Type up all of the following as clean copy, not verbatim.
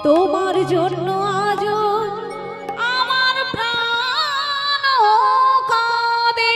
তোমার জন্য আজ আমার প্রাণ কাঁদে।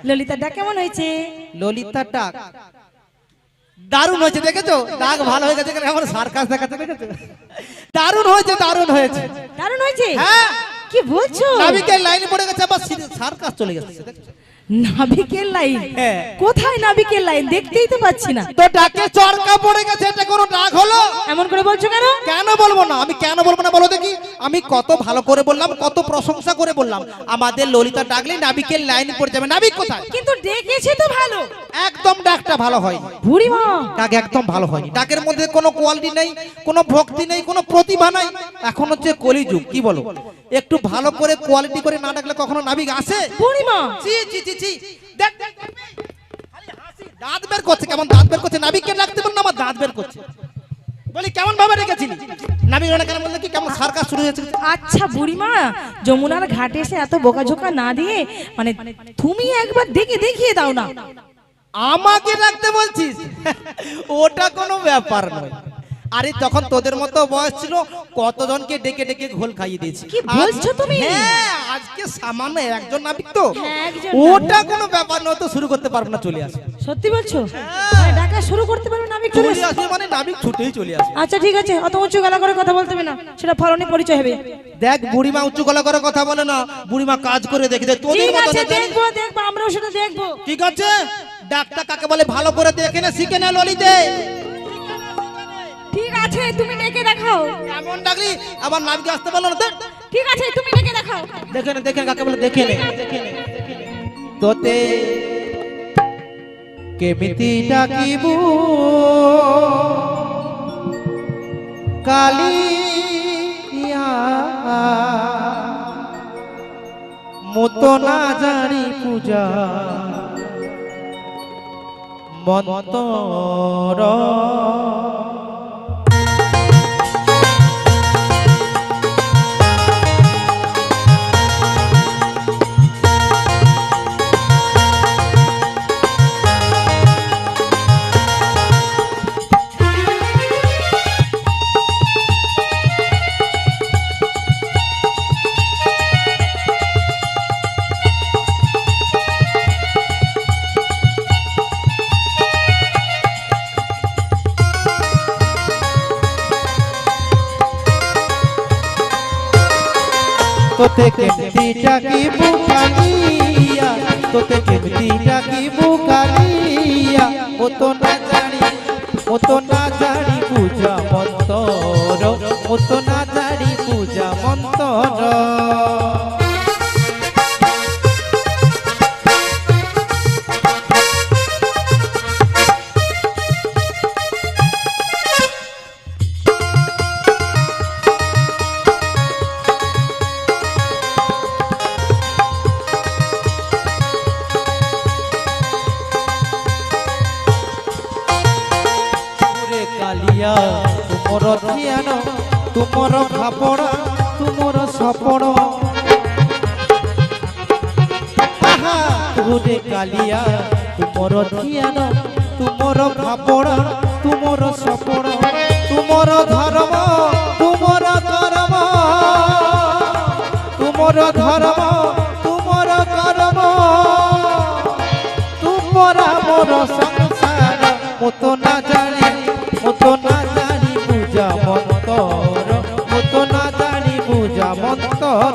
ললিতার ডাক কেমন হয়েছে? ললিতার ডাক দারুণ হয়েছে, দেখেছো? ডাক ভালো হয়ে গেছে, কেমন সার্কাস দেখাচ্ছে, দেখেছো? দারুণ হয়েছে, দারুণ হয়েছে, দারুণ হয়েছে। হ্যাঁ, কি বলছো? নাবিকের লাইনে পড়ে গেছে, আবার সার্কাস চলে গেছে, দেখেছো? নাবিকের লাইন? হ্যাঁ। কোথায় নাবিকের লাইন? দেখতেই তো পাচ্ছি না। তো ডাকে চরকা পড়ে গেছে, এটা কোনো ডাক হলো? এমন করে বলছো কেন? কেন বলবো না, আমি কেন বলবো না বলো দেখি? আমি কত ভালো করে বললাম, কত প্রশংসা করে বললাম, আমাদের ললিতা ডাকলে নাবিকের লাইন পড়ে যাবে। নাবিক কোথায়? কিন্তু ডেকেছে তো ভালো। একদম ডাকটা ভালো হয়নি বুড়িমা, ডাক একদম ভালো হয়নি। ডাকের মধ্যে কোনো কোয়ালিটি নেই, কোনো ভক্তি নেই, কোনো প্রতিভা নাই। এখন হচ্ছে কলিযুগ, কি বলো? একটু ভালো করে কোয়ালিটি করে না ডাকলে কখনো নাবিক আসে? বুড়িমা, জি জি জি জি, দেখ দেখ, খালি হাসি, দাঁত বের করছে, কেমন দাঁত বের করছে। নাবিককে ডাকতে বল না, আমার দাঁত বের করছে। বলি কেমন ভাবে রেখেছিলি? নাবিক ওনা কেন বললে কি কেমন সার্কাস শুরু হয়েছে? আচ্ছা বুড়িমা, যমুনার ঘাটে এসে এত বোকাঝোকা না দিয়ে মানে তুমি একবার দেখিয়ে দাও না। আমাকে ডাকতে বলছিস? ওটা কোনো ব্যাপার নয়। আরে তখন তোদের মতো বয়স ছিল, কতজনকে ডেকে ডেকে ঘোল খাইয়ে দিয়েছি। কি বলছো তুমি? হ্যাঁ, আজকে সামান্য একজন নাবিক তো, হ্যাঁ, একজন ওটা কোনো ব্যাপার নয়। তো শুরু করতে পারবো না, চলে আসে। সত্যি বলছো? মানে ডাকা শুরু করতে পারবে না? নাবিক চলে আসে মানে নাবিক ছুটেই চলে আসে। আচ্ছা ঠিক আছে, অত উঁচু গলা করে কথা বলতে হবে না, সেটা ফলনে পরিচয় হবে। দেখ, বুড়িমা উঁচু গলা করে কথা বলে না, বুড়িমা কাজ করে দেখে দে। তোদের ঠিক মতো আছে, না, জানিস? দেখবো আমরাও সেটা দেখবো। ঠিক আছে, ডাকটা কাকে বলে ভালো করে দেখে না, শিখে না ললিতে। ঠিক আছে, তুমি ডেকে দেখাও। এমন ডাকলি আবার নাবিক আসতে পারলো না। ঠিক আছে, তুমি ডেকে দেখাও। দেখে নে, দেখে কাকে বলে দেখে নে, দেখে নে। তোতে কেমিতি ডাকিবু কালিয়া মতো না জানি পূজা মন্তর। তোতে কেমতি ডাকিবু কালিয়া তোতে কেমতি ডাকিবু কালিয়া ও তো না জানি পূজা মন্তর ও তো না জানি পূজা মন্তর কালিয়া তুমর ধ্যান তুমর ভাবনা তুমর সপন তুরে কালিয়া তুমর ধ্যান তুমর ভাবনা তুমর সপন তুমর ধর্ম তুমর কর্ম তুমর ধর্ম তুমর কর্ম তুমরা মোর সংসার মতো না জানি পূজা মন্তর মতো না জানি পূজা মন্তর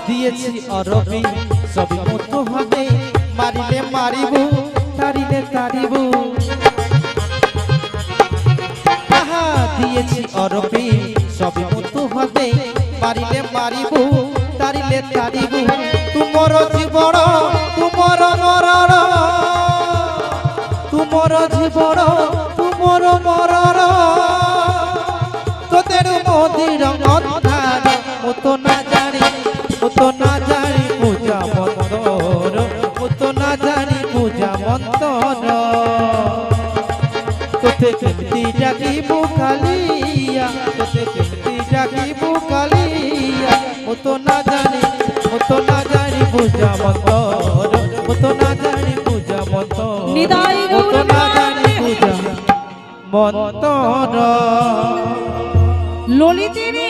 দিয়েছি অরবি সবই মতো হবে মারিলে মারিবু তারিলে তারিবু দিয়েছি অরবি সবই মতো হবে মারিলে মারিবু তারিলে তারিবু তুমর জীবন তুমর মরণ তুমর জীবন তুমর মরণ তোদের মদির অন্ধার মতো না জানি পূজা মন্তর মতো না জানি পূজা মন্তর তোতে কেমতি ডাকিবু কালিয়া তোতে কেমতি ডাকিবু কালিয়া মতো না জানি পূজা মন্তর মতো না জানি পূজা মন্তর নিতাই মতো না জানি পূজা মন্তর ললিতে রে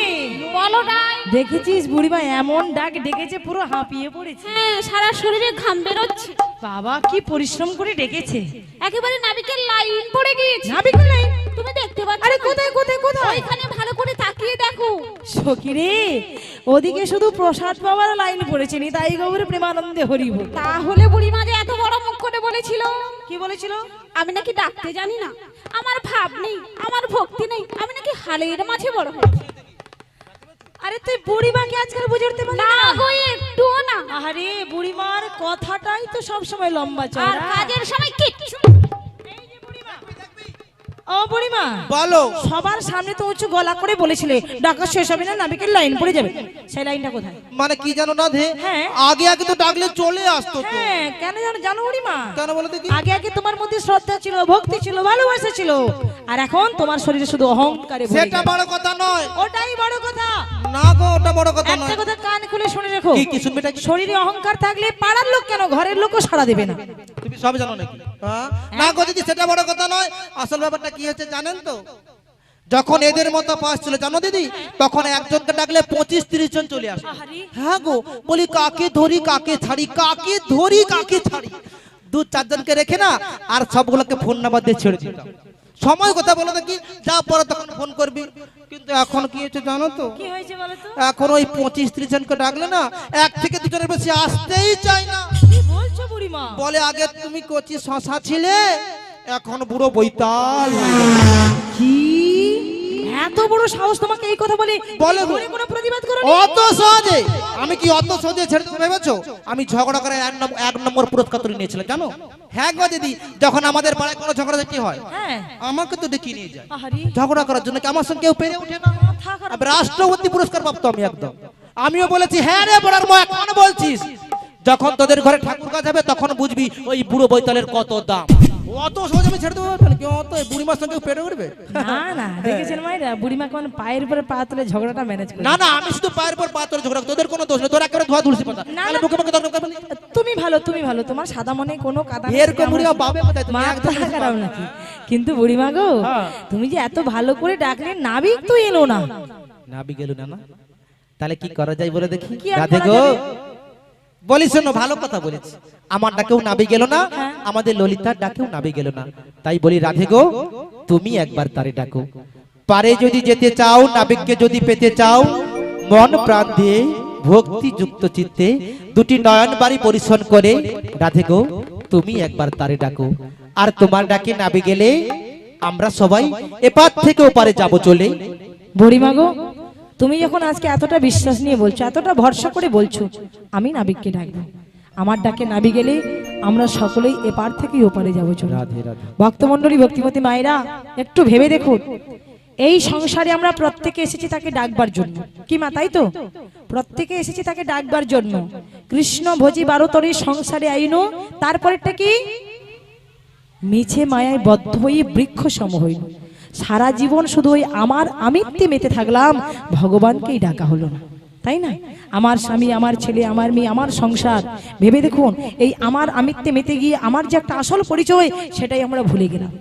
বলো নাই দেখেছিস বুড়িমা এমন ডাক ডেকেছে পুরো হাঁপিয়ে পড়েছে। হ্যাঁ সারা শরীরে ঘাম বেরোচ্ছে বাবা কি পরিশ্রম করে ডেকেছে। একেবারে নাবিকের লাইন পড়ে গিয়েছে। নাবিকের লাইন? তুমি দেখতে পাচ্ছ আরে না? কোথায় কোথায় কোথায়? ওইখানে ভালো করে তাকিয়ে দেখো। সখী রে ওদিকে শুধু প্রসাদ পাওয়ার লাইন পড়েছে নি তাই গৌর প্রেমানন্দে হরিব। তাহলে বুড়িমা যে এত বড় মুখ করে বলেছিল, কি বলেছিল? আমি নাকি ডাকতে জানি না, আমার ভাব নেই, আমার ভক্তি নেই, আমি নাকি হালের মাঝে বড় হয়েছি। আরে তুই বুড়িমাকে আজকাল বুঝে উঠতে পারলি না না? গো একটুও না। আরে বুড়িমার কথাটাই তো সব সময় লম্বা আর চওড়া। কাজের সময় কিচ্ছু। ও বুড়িমা বলো। সবার সামনে তো উঁচু গলা করে বলেছিলে ডাকা শেষ হবে না নাবিকের লাইন পড়ে যাবে, সেই লাইনটা কোথায়? মানে কি জানো না ধে, হ্যাঁ। আগে আগে তো ডাকলে চলে আসতো তো। হ্যাঁ কেন জানো বুড়িমা? কেন বলো দেখি? আগে আগে তোমার মধ্যে শ্রদ্ধা ছিল, ভক্তি ছিল, ভালোবাসা ছিল, আর এখন তোমার শরীরে শুধু অহংকারে ভরে সেটা গেছে। বড় কথা নয়। ওটাই বড় কথা। না গো ওটা বড় কথা একটা নয়। কথা কান খুলে শুনে রেখো। কি শুনবে এটা কি? শরীরে অহংকার থাকলে পাড়ার লোক কেন ঘরের লোকও সাড়া দেবে না। তুমি সব জানো নাকি? হ্যাঁ? না গো দিদি সেটা বড় কথা নয়। আসল ব্যাপারটা কি হচ্ছে জানেন তো? যখন এদের মতো পাস ছিল জানো দিদি, তখন একজনকে ডাকলে 25-30 জন চলে আসে। হ্যাঁ গো, বলি কাকে ধরি কাকে ছাড়ি, কাকে ধরি কাকে ছাড়ি, 2-4 জনকে রেখে না আর সবগুলোকে ফোন নাম্বার দিয়ে ছেড়ে দিতাম। সময় কথা বলো দেখি, যা পরে তখন ফোন করবি। কিন্তু এখন কি হচ্ছে জানো তো? কি হয়েছে বলো তো? এখন ওই 25-30 জনকে ডাকলে না 1 থেকে 2 জনের বেশি আসতেই চায় না। কি বলছো বুড়িমা? বলে আগে তুমি কচি শশা ছিলে, এখন বুড়ো বৈতাল। কি এত বড় সাহস তোমাকে এই কথা বলে? বলে গো। ঘরে কোনো প্রতিবাদ করো? অত সহজে আমি কি অত সহজে ছেড়ে দেবো ভেবেছো? আমি ঝগড়া করে 1 নম্বর পুরস্কার তুলে নিয়েছিলাম জানো? হ্যাঁ গো দিদি, যখন আমাদের পাড়ায় কোনো ঝগড়াঝাটি হয় হ্যাঁ। আমাকে তো ডেকে নিয়ে যায় আহারে ঝগড়া করার জন্য। কি আমার সঙ্গে কেউ পেরে ওঠে না? মাথা খারাপ। আমি রাষ্ট্রপতি পুরস্কার প্রাপ্ত আমি একদম। আমিও বলেছি হ্যাঁ রে বড়ার মা, এখন বলছিস যখন তোদের ঘরে ঠাকুর কাজ হবে তখন বুঝবি ওই বুড়ো বৈতালের কত দাম। অত সহজে আমি ছেড়ে দেবো কেন? কেউ অত বুড়িমার সঙ্গে পেটে উঠবে? না না, দেখেছেন মায়েরা বুড়িমা কোন পায়ের উপরে পা তুলে ঝগড়াটা ম্যানেজ করে। না না, আমি শুধু পায়ের পর পা তোর ঝগড়া, তোদের কোনো দোষ নেই, তোরা একেবারে ধোয়া তুলসী পাতা। না, তাহলে না। মুখে মুখে তর্ক করবে না। তুমি ভালো, তুমি ভালো, তোমার সাদা মনে কোনো কাদা নেই, এরকম বুড়িমা পাবে কোথায়? তুমি মাথা একদম খারাপ নাকি? কিন্তু বুড়িমা গো, হ্যাঁ। তুমি যে এত ভালো করে ডাকলে নাবিক তো এলো না। নাবি গেল না? তাহলে কি করা যায় বলে দেখি। কি আর রাধে করা গো, যাবে? বলি শোনো, ভালো কথা বলেছি। আমার ডাকেও নাবি গেল না, হ্যাঁ। আমাদের ললিতার ডাকেও নাবি গেল না। তাই বলি রাধে গো, তুমি একবার তারে ডাকো। পারে যদি যেতে চাও, নাবিককে যদি পেতে চাও, মন প্রাণ দিয়ে ভক্তি যুক্ত চিত্তে দুটি নয়ন বাড়ি পরিশ্রম করে রাধে গো, তুমি একবার তারে ডাকো। আর তোমার ডাকে নাবি গেলে আমরা সবাই এপার থেকে ওপারে যাব চলে। বুড়িমা গো, তুমি যখন আজকে এতটা বিশ্বাস নিয়ে বলছো, এতটা ভরসা করে বলছো, আমি নাবিককে ডাকবো। আমার ডাকে নাবি গেলে আমরা সকলেই এপার থেকেই ওপারে যাবো চলে। রাধে রাধে। ভক্তমণ্ডলী, ভক্তিমতী মায়েরা, একটু ভেবে দেখুন, এই সংসারে আমরা প্রত্যেকে এসেছি তাকে ডাকবার জন্য, কি মা তাই তো? প্রত্যেকে এসেছি তাকে ডাকবার জন্য। কৃষ্ণ ভোজি 12 তরী সংসারে আইনো, তারপরেরটা কি? মিছে মায়ায় বদ্ধ হয়ে বৃক্ষ সম হইল। সারা জীবন শুধু ওই আমার আমিত্বে মেতে থাকলাম, ভগবানকেই ডাকা হলো না, তাই না? আমার স্বামী, আমার ছেলে, আমার মেয়ে, আমার সংসার, ভেবে দেখুন, এই আমার আমিত্বে মেতে গিয়ে আমার যে একটা আসল পরিচয়, সেটাই আমরা ভুলে গেলাম।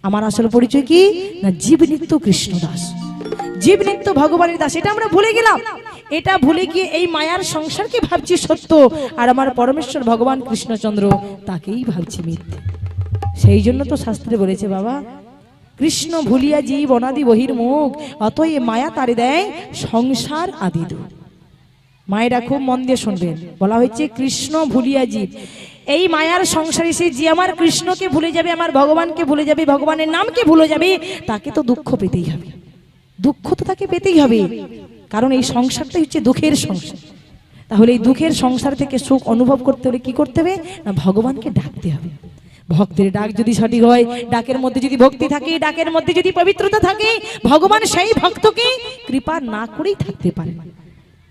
আমার আসল পরিচয় কি না? জীব নিত্য কৃষ্ণ দাস, জীব নিত্য ভগবানের দাস, এটা আমরা ভুলে গেলাম। এটা ভুলে গিয়ে এই মায়ার সংসারকে ভাবছি সত্য, আর আমার পরমেশ্বর ভগবান কৃষ্ণচন্দ্র তাকেই ভাবছি মিথ্যে। সেই জন্য তো শাস্ত্রে বলেছে, বাবা, কৃষ্ণ ভুলিয়া জীব অনাদি বহির মুখ, অতএব মায়া তারে দেয় সংসার আদি দুঃখ। মায়েরা খুব মন দিয়ে শুনবেন, বলা হয়েছে কৃষ্ণ ভুলিয়া জীব, এই মায়ার সংসারে সে যে আমার কৃষ্ণকে ভুলে যাবে, আমার ভগবানকে ভুলে যাবে, ভগবানের নামকে ভুলে যাবে, তাকে তো দুঃখ পেতেই হবে। দুঃখ তো তাকে পেতেই হবে, কারণ এই সংসারটাই হচ্ছে দুঃখের সংসার। তাহলে এই দুঃখের সংসার থেকে সুখ অনুভব করতে হলে কি করতে হবে না? ভগবানকে ডাকতে হবে। ভক্তের ডাক যদি সঠিক হয়, ডাকের মধ্যে যদি ভক্তি থাকে, ডাকের মধ্যে যদি পবিত্রতা থাকে, ভগবান সেই ভক্তকে কৃপা না করেই থাকতে পারে।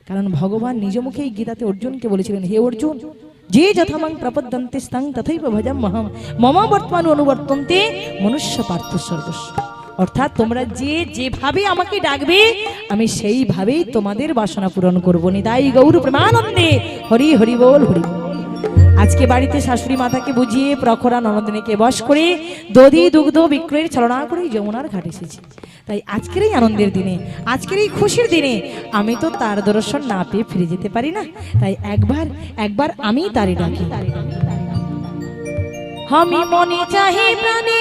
কারণ ভগবান নিজ মুখেই গীতাতে অর্জুনকে বলেছিলেন, হে অর্জুন, যে যথামাং প্রপদ্যন্তে স্তাং তথৈব ভজাম্যহম মম বর্তমান অনুবর্তন্তে মনুষ্য পার্থ সর্বস্ব। অর্থাৎ তোমরা যে যেভাবে আমাকে ডাকবে, আমি সেইভাবেই তোমাদের বাসনা পূরণ করবো। নিতাই গৌর প্রেমানন্দে, হরি হরি বল, হরি বল। আজকে বাড়িতে শাশুড়ি মাতাকে বুঝিয়ে প্রখরা ননদিনীকে বশ করে দধি দুগ্ধ বিক্রয়ের ছলনা করে যমুনার ঘাট এসেছি। তাই আজকের এই আনন্দের দিনে, আজকের এই খুশির দিনে আমি তো তার দর্শন না পেয়ে ফিরে যেতে পারি না। তাই একবার আমি তারে ডাকি। আমি মনে চাহি প্রাণে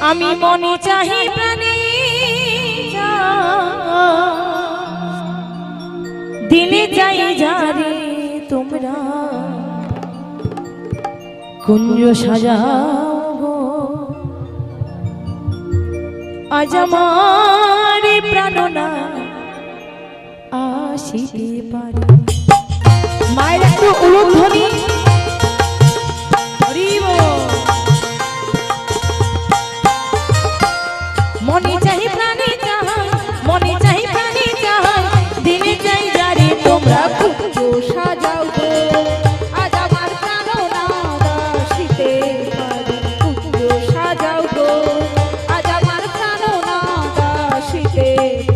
আমি মনে চাহি প্রাণে দিলে যাই যারে তোমরা কুঞ্জ সাজাবো, আজ আমার প্রাণনা আসিতে পারে। মায়ের একটু উলুধ্বনি, মনে চাহি প্রাণে চাহাই, মনে চাহি প্রাণে চাহাই, দিলে যাই যারে তোমরা কুঞ্জ সাজাও গো, আজ আমার প্রাণনা আসিতে পারে। কুঞ্জ সাজাও গো, আজ আমার প্রাণনা আসিতে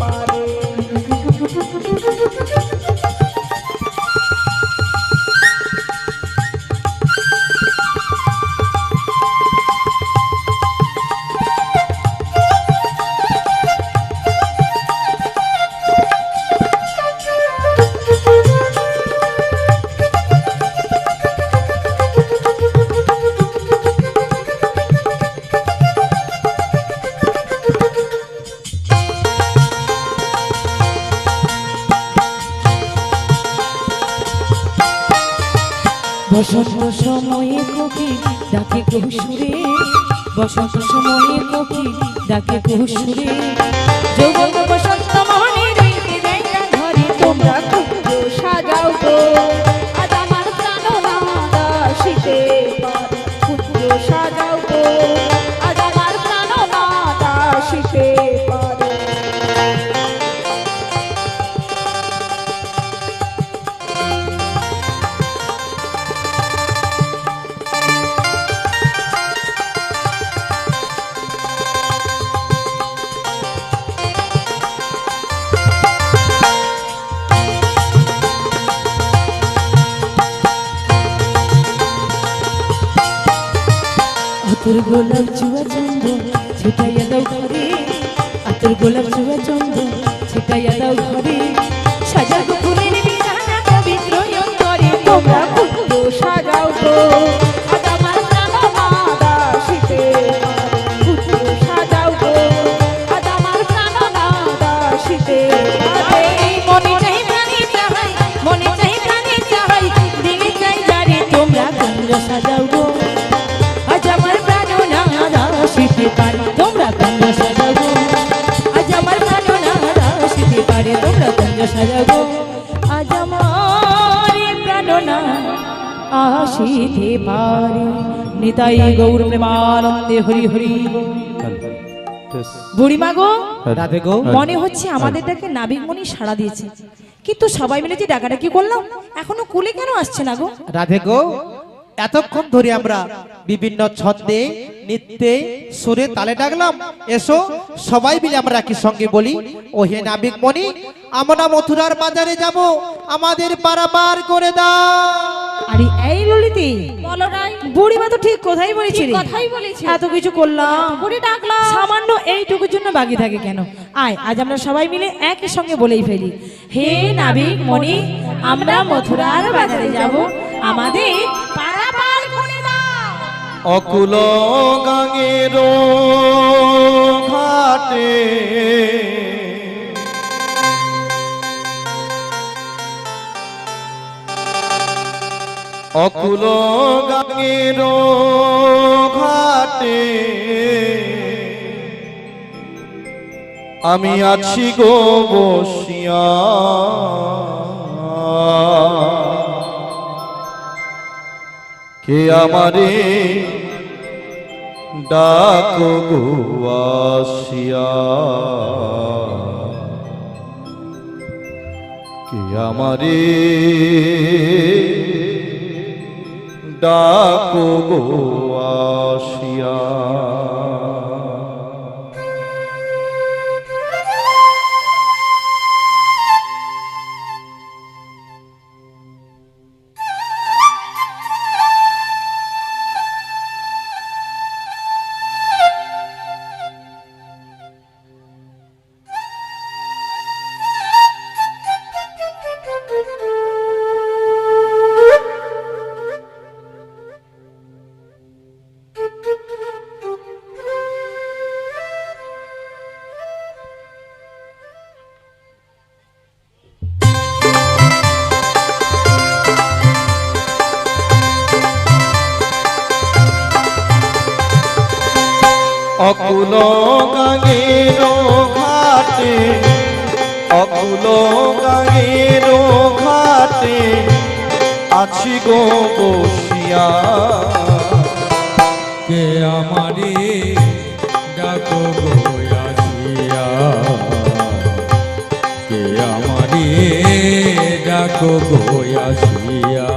পারে। বসন্ত সময়ে কোকিল ডাকে কহুসুরে, বসন্ত সময়ে কোকিল ডাকে কহুসুরে, যৌবন বসন্ত মনে রইতে দেয় না ঘরে তোমরা কুঞ্জ সাজাও গো, আজ আমার প্রাণনা আসিতে পারে। কুঞ্জ সাজাও গো, আজ আমার প্রাণনা আসিতে পারে। আতর গোলাপ চুয়া চন্দন ছিটাইয়া দাও ঘরে, আতর গোলাপ চুয়া চন্দন ছিটাইয়া দাও ঘরে, সাজাবো ফুলের বিছানা পবিত্র অন্তরে, তোমরা ফুল সাজাও গো। আজ আমার প্রাণনাদা শীতে ফুল সাজাও গো, আজ আমার প্রাণনাদা শীতে মনে চাই প্রাণে চাই, মনে চাই প্রাণে চাই, দিনে চাই জারি তোমরা কুঞ্জ সাজাও গো। আজ আমার প্রাণনাদা শীতে পারে তোমরা কুঞ্জ সাজাও গো, আজ আমার প্রাণনাদা শীতে পারে তোমরা কুঞ্জ সাজাও গো। আজ আমার প্রাণনা আসিতে পারে, নিতাই গৌর প্রেমানন্দে হরি হরি। বুড়িমা গো, রাধে গো, মনে হচ্ছে আমাদেরটাকে নাবিকমণি সাড়া দিয়েছে, কিন্তু সবাই মিলে যে ডাকাডাকি করলাম এখনো কুলে কেন আসছে না গো? রাধে গো, এতক্ষণ ধরে আমরা বিভিন্ন ছন্দে নৃত্যে সুরে তালে ডাকলাম, এসো সবাই মিলে আমরা একই সঙ্গে বলি, ও হে নাবিক মণি, আমরা মথুরার বাজারে যাব, আমাদের পারাপার করে দাও। আরে এই ললিতি, বলো রাই, বুড়িমা তো ঠিক কথাই বলেছি রে। কথাই বলেছি। এত কিছু করলাম, করে ডাকলাম, সামান্য এইটুকুর জন্য বাকি থাকে কেন? আয় আজ আমরা সবাই মিলে একই সঙ্গে বলেই ফেলি, হে নাবিক মণি, আমরা মথুরার বাজারে যাব, আমাদের পারাপার করে দাও। অকুল গাঙের ঘাটে অকুল গাঙের ঘাটে আমি আছি গো বসিয়া, কে আমারে ডাকো গো আসিয়া, কে আমারে ডাকো গো আসিয়া। অকুল গাঙের ঘাটে অকুল গাঙের ঘাটে আছি গো বসিয়া, কে আমারে ডাকো গো আসিয়া, কে আমারে ডাকো গো আসিয়া।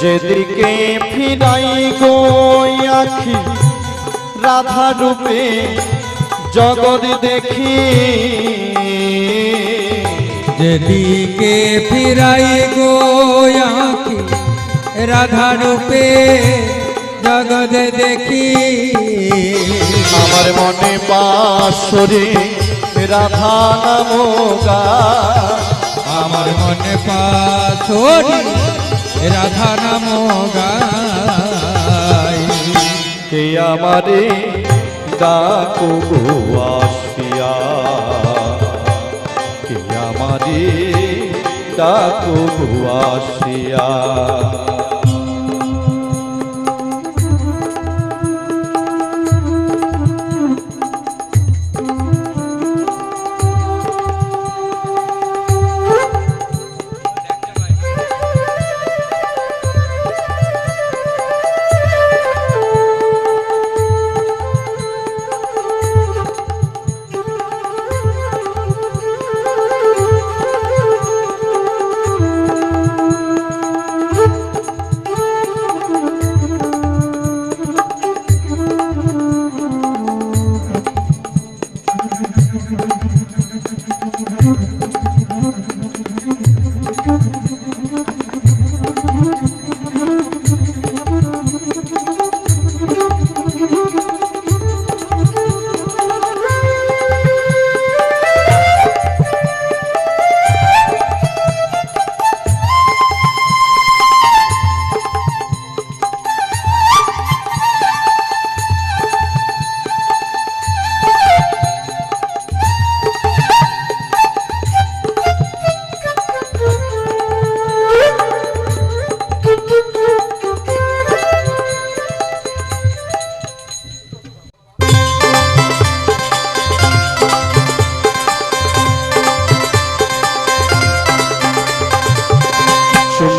যেদিকে ফিরাই গো আখি রাধা রূপে জগৎ দেখি, যেদিকে ফিরাই গো আঁখি রাধা রূপে জগৎ দেখি, আমার মনে বাসরে রাধা নাম গান, আমার মনে পাথরি রাধা নাম গাই, কে আমারে ডাকো গো আসিয়া, কে আমারে ডাকো গো আসিয়া।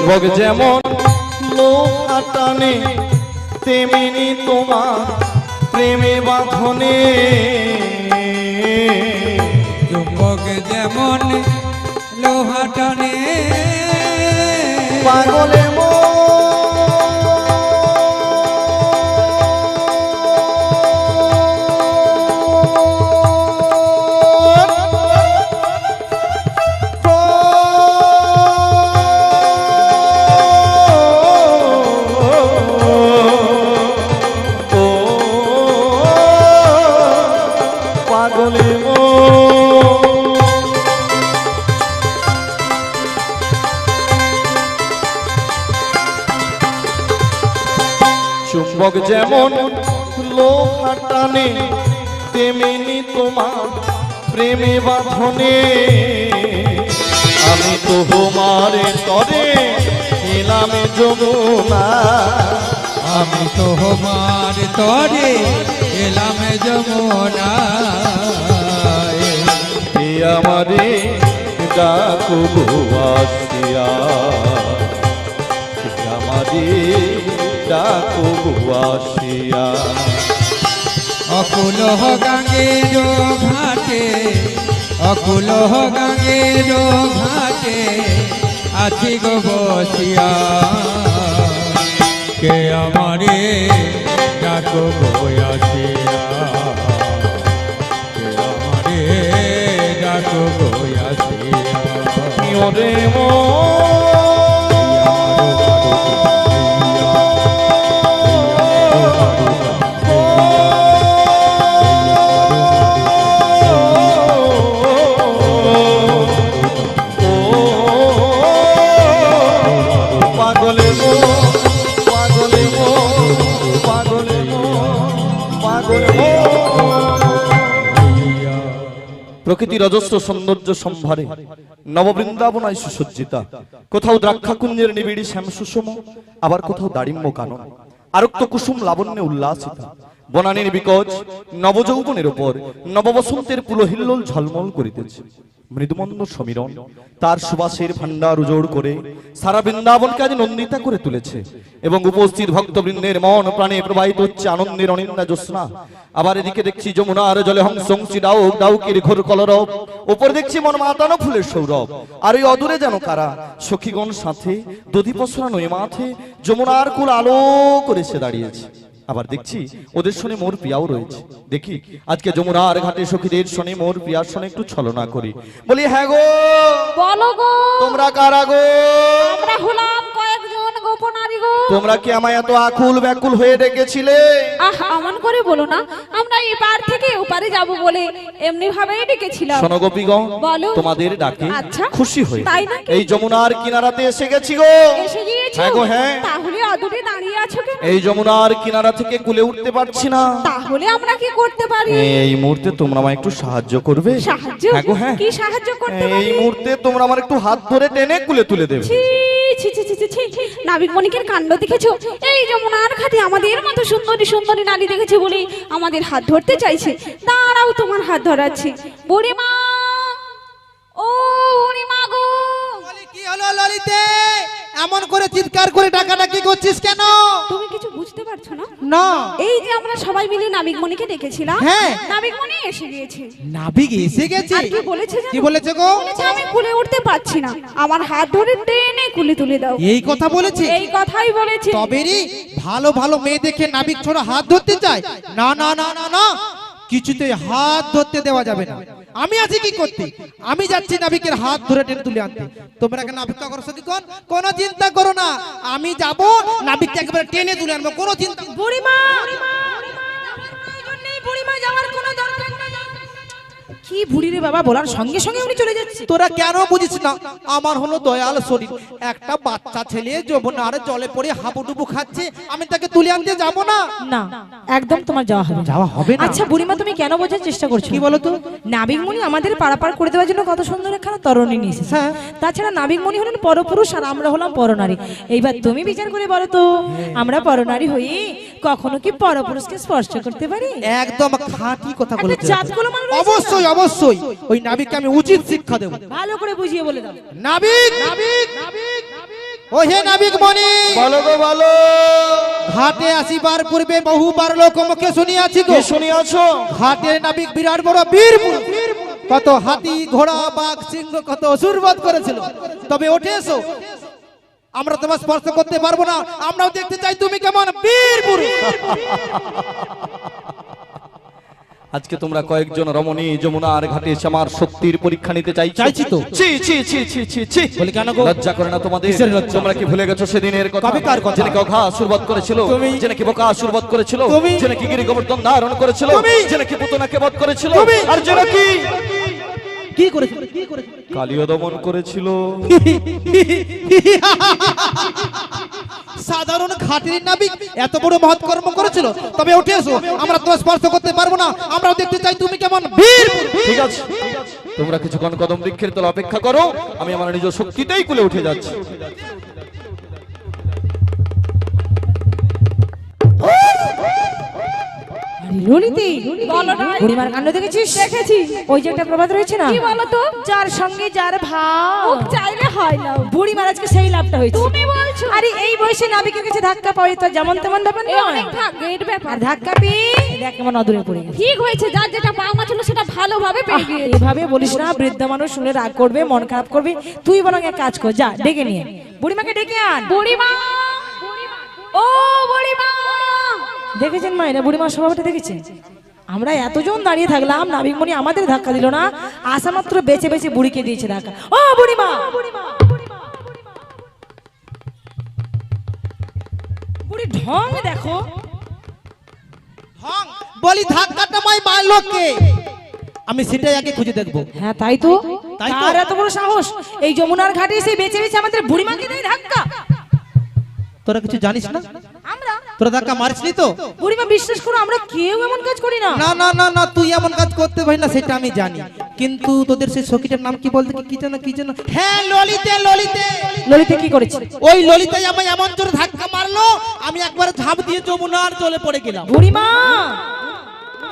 চুম্বক যেমন লোহা টানে তেমনি তোমার প্রেমে বাঁধনে চুম্বক যেমন লোহা টানে পাগলে পাগলে চুম্বক যেমন লোহা টানে তেমনি তোমার প্রেমে বাঁধনে আমি তো তোমারে তরে এলাম যমুনা আমি তোমার তরে এলাম যমুনা এ আমারে ডাকো আসিয়া আমারে ডাকো আসিয়া অকুল গাঙ্গের ঘাটে অকুল গাঙ্গের ঘাটে আছি গো বসিয়া কে আমারে ডাকো আসিয়া কে আমারে ডাকো আসিয়া ওরে প্রকৃতির অজস্র সৌন্দর্য সম্ভারে নববৃন্দাবনায় সুসজ্জিতা, কোথাও দ্রাক্ষাকুঞ্জের নিবিড়ি শ্যাম সুষম, আবার কোথাও দাড়িম্য কানন, আরক্ত কুসুম লাবণ্যে উল্লাসিতা। বনানীর বিকজ নবযৌবনের উপর নববসন্তের পুলহিল্লোল ঝলমল করিতেছে। মৃদুমন্দ সমীরণ তার সুবাসের ভান্ডার উজোড় করে সারা বৃন্দাবনকে আজ নন্দিতা করে তুলেছে এবং উপস্থিত ভক্তবৃন্দের মন প্রাণে প্রবাহিত হচ্ছে আনন্দের অনিন্দা জ্যোৎস্না। আবার এদিকে দেখছি যমুনার জলে হংসংসি ডাউক ডাউকের ঘোর কলরব, উপর দেখছি মন মাতানো ফুলের সৌরভ। আর এই অদূরে যেন কারা সখীগণ সাথে দধি পসরানো এ মাথে যমুনার কুল আলো করে সে দাঁড়িয়েছে। আবার দেখছি ওদের শোনে মোর প্রিয়াও রয়েছে। দেখি আজকে যমুনার ঘাটে সখীদের শোনে মোর প্রিয়ার শোনে একটু ছলনা করি। বলি হ্যাঁ গো, বলো গো, তোমরা কারা গো? আমরা হলাম কয়েকজন গোপনারী গো। তোমরা কি আমায় এত আকুল ব্যাকুল হয়ে ডেকেছিলে? আহ, এমন করে বলো না, আমরা এপার থেকে ওপারে যাব বলে এমনি ভাবেই ডেকেছিলাম। শোনো গোপীগণ, বলো। তোমাদের ডাকে আচ্ছা, খুশি হয়ে তাই নাকি? এই যমুনার কিনারাতে এসে গেছি গো। এসে গিয়েছো? হ্যাঁ গো, হ্যাঁ। তাহলে অদূরে দাঁড়িয়ে আছো কেন? এই যমুনার কিনারা থেকে কুলে উঠতে পারছি না। তাহলে আমরা কি করতে পারি? এই মুহূর্তে তোমরা আমায় একটু সাহায্য করবে? সাহায্য? হ্যাঁ গো, হ্যাঁ। কি সাহায্য করতে এই পারি? মুহূর্তে তোমরা আমার একটু হাত ধরে টেনে কুলে তুলে দেবে। ছি ছি ছি ছি ছি ছি, নাবিক মণিকের কাণ্ড দেখেছো? এই যমুনার ঘাটে আমাদের মতো সুন্দরী সুন্দরী নারী দেখেছে বলে আমাদের হাত ধরতে চাইছে। দাঁড়াও, তোমার হাত ধরাচ্ছি। বুড়িমা, ও বুড়িমা গো। কি হলো ললিতে? এমন করে চিৎকার করে ডাকাডাকি করছিস কেন? তুমি কিছু বুঝতে পারছো না? না। এই যে আমরা সবাই মিলে নাবিক মণিকে ডেকেছিলাম, হ্যাঁ। নাবিক মণি এসে গিয়েছে। নাবিক এসে গেছে? আর কি বলেছে জানো? কি বলেছে গো? বলেছে আমি কুলে উঠতে পারছি না, আমার হাত ধরে টেনে কুলে তুলে দাও। এই কথা বলেছে? এই কথাই বলেছে। তবে রে, ভালো ভালো মেয়ে দেখে নাবিক ছোড়া হাত ধরতে চায়? না না না না না, কিছুতে হাত ধরতে দেওয়া যাবে না। আমি আছি কি করতে? আমি যাচ্ছি নাবিকের হাত ধরে টেনে তুলে আনতে। তোমরা কেন অপেক্ষা করছো কি? কোনো চিন্তা করো না, আমি যাব নাবিককে একেবারে টেনে তুলে আনবো। কোনো চিন্তা। বুড়িমা, বুড়িমা যাওয়ার কোনো দরকার নেই। কি বুড়ি রে বাবা, বলার সঙ্গে সঙ্গে উনি চলে যাচ্ছে। তোরা কেন বুঝিস না? আমার হলো দয়াল শরীর, একটা বাচ্চা ছেলে যমুনার জলে পড়ে হাবুডুবু খাচ্ছে, আমি তাকে তুলে আনতে যাব না? না, একদম তোমার যাওয়া হবে না। যাওয়া হবে না? আচ্ছা বুড়িমা, তুমি কেন বোঝার চেষ্টা করছো? কি বলো তো? নাবিক মুনি আমাদের পারাপার করে দেওয়ার জন্য কত সুন্দর একখানা তরণী নিয়ে এসেছে। হ্যাঁ। তাছাড়া নাবিক মুনি হলেন পরপুরুষ আর আমরা হলাম পরনারী। এইবার তুমি বিচার করে বলো তো, আমরা পরনারী হই কখনো কি পরপুরুষকে স্পর্শ করতে পারি? একদম খাঁটি কথা একটা বলেছে। জাতগুলো মানুষ রয়েছে না? অবশ্যই অবশ্যই, ওই নাবিককে আমি উচিত শিক্ষা দেব। ভালো করে বুঝিয়ে বলে দাও। নাবিক, নাবিক, নাবিক, ও হে নাবিক মনি, বলো গো বলো, ঘাটে আসিবার পূর্বে বহুবার লোক মুখে শুনিয়াছি গো, কি শুনিয়াছো? ঘাটের নাবিক বিরাট বড় বীর পুরুষ, কত হাতি ঘোড়া বাঘ সিংহ কত অসুরবধ করেছিল। তবে ওঠে এসো, আমরা তোমার স্পর্শ করতে পারবো না, আমরাও দেখতে চাই তুমি কেমন বীর পুরুষ। আজকে তোমরা কয়েকজন রমণী যমুনার ঘাটে এসে আমার শক্তির পরীক্ষা নিতে চাইছি তো। ছি ছি ছি ছি ছি ছি। বলি কেন গো? লজ্জা করে না তোমাদের? কিসের লজ্জা? তোমরা কি ভুলে গেছো সেদিনের কথা? কবেকার কথা? যে নাকি অঘা আশীর্বাদ করেছিল, তুমি। যে নাকি বোকা আশীর্বাদ করেছিল, তুমি। যে নাকি গিরি গোবর্ধন ধারণ করেছিল, তুমি। যে নাকি পুতনাকে বধ করেছিল, তুমি। আর যে নাকি কি করেছিল কি করেছিল? কালীয় দমন করেছিল। সাধারণ ঘাটের নাবিক এত বড় মহৎ কর্ম করেছিল। তবে উঠে এসো, আমরা তোমার স্পর্শ করতে পারবো না, আমরাও দেখতে চাই তুমি কেমন বীর পুরুষ। ঠিক আছে, তোমরা কিছুক্ষণ কদম বৃক্ষের তলে অপেক্ষা করো, আমি আমার নিজ শক্তিতেই কুলে উঠে যাচ্ছি। ললিতে বলো না। বুড়িমার কাণ্ড দেখেছিস? দেখেছি। ওই যে একটা প্রবাদ রয়েছে না, কি বলো তো? যার সঙ্গে যার ভাব, মুখ চাইলে হয় না। বুড়িমার আজকে সেই লাভটা হয়েছে। তুমি বলছো? আরে এই বয়সে নাবিকের কাছে ধাক্কা পাওয়া তো যেমন তেমন ব্যাপার এ নয়। অনেক ভাগ্যের ব্যাপার। আর ধাক্কা পেয়ে দেখ কেমন অদূরে পড়ে গেছে। ঠিক হয়েছে, যার যেটা পাওনা ছিল সেটা ভালোভাবে পেয়ে গিয়েছে। এভাবে বলিস না, বৃদ্ধ মানুষ শুনে রাগ করবে, মন খারাপ করবে। তুই বরং এক কাজ কর, যা ডেকে নিয়ে বুড়িমাকে ডেকে আন। বুড়িমা, ও বুড়িমা, দেখেছেন মায়েরা বুড়িমার স্বভাবটা দেখেছেন? আমরা এতজন দাঁড়িয়ে থাকলাম, নাবিকমণি আমাদের ধাক্কা দিল না, আসা মাত্র বেঁচে বেঁচে বুড়িকে দিয়েছে ধাক্কা। ও বুড়িমা, বুড়ি ঢং দেখো। বলি ধাক্কাটা মাই মারলো কে? আমি সেটাই আগে খুঁজে দেখবো। হ্যাঁ তাই তো, তাই তো। তার এত বড় সাহস এই যমুনার ঘাটে এসে বেঁচে বেঁচে আমাদের বুড়িমাকে দেয় ধাক্কা। তোরা কিছু জানিস না? আমরা তোরা ধাক্কা মারিসনি তো? বুড়িমা বিশ্বাস করো, আমরা কেউ এমন কাজ করি না। না না না না, তুই এমন কাজ করতে পারি না সেটা আমি জানি, কিন্তু তোদের সেই সখীটার নাম কি বলতে কি যেন কি যেন? হ্যাঁ ললিতে, ললিতে। ললিতা কি করেছে? ওই ললিতাই আমায় এমন জোরে ধাক্কা মারলো, আমি একবার ঝাঁপ দিয়ে যমুনার জলে পড়ে গেলাম। বুড়িমা,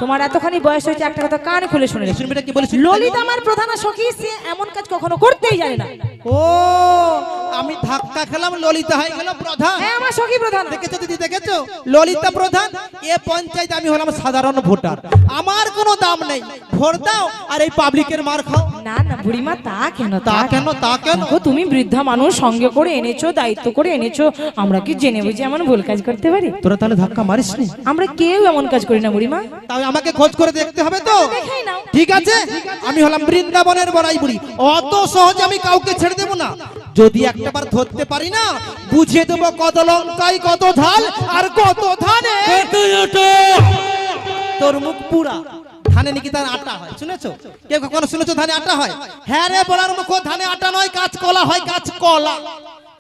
তোমার এতখানি বয়স হয়েছে, একটা কথা কানে খুলে শুনে রেখো। শুনবিটা কি বলিস? ললিতা আমার প্রধান সখী, সে এমন কাজ কখনো করতেই জানে না। ও, আমি ধাক্কা খেলাম, ললিতা হয়ে গেল প্রধান। হ্যাঁ আমার সখী প্রধান। দেখেছো দিদি, দেখেছো? ললিতা প্রধান, এ পঞ্চায়েত আমি হলাম সাধারণ ভোটার, আমার কোনো দাম নেই, ভোট দাও আর এই পাবলিকের মার খাও। না না বুড়িমা, তা কেন তা কেন, তা কেন? দেখো, তুমি বৃদ্ধা মানুষ, সঙ্গে করে এনেছো, দায়িত্ব করে এনেছো, আমরা কি জেনে বুঝে এমন ভুল কাজ করতে পারি? তোরা তাহলে ধাক্কা মারিসনি? আমরা কেউ এমন কাজ করি না বুড়িমা। তাই আমাকে খোঁজ করে দেখতে হবে তো। দেখাই নাও। ঠিক আছে, আমি হলাম বৃন্দাবনের বড়াই বুড়ি, অত সহজে আমি কাউকে ছেড়ে দেবো না। যদি একটাবার ধরতে পারি না, বুঝিয়ে দেবো কত লঙ্কায় কত ঝাল আর কত ধানে। তোর মুখ পুরা। ধানে নাকি তার আটা হয়, শুনেছো? কেউ কখনো শুনেছো ধানে আটা হয়? হ্যাঁ রে বলার মুখ, ধানে আটা নয়, কাঁচকলা হয়, কাঁচকলা।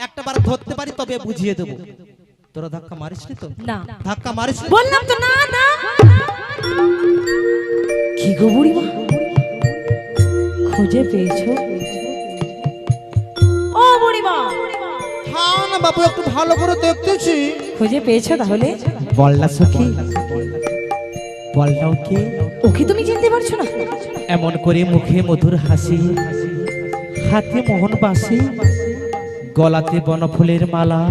একটাবার ধরতে পারি তবে বুঝিয়ে দেবো। তোরা ধাক্কা মারিসনি তো? না ধাক্কা মারিসনি? বললাম তো, না না। কি গো বুড়িমা, খুঁজে পেয়েছো? ও বুড়িমা, হ্যাঁ না বাবু, একটু ভালো করে দেখতেছি। খুঁজে পেয়েছো তাহলে? বললা সখী, বললাও কি? ওকে তুমি চিনতে পারছো না? এমন করে মুখে মধুর হাসি, হাতে মোহন বাসি, গলাতে বনফুলের মালা,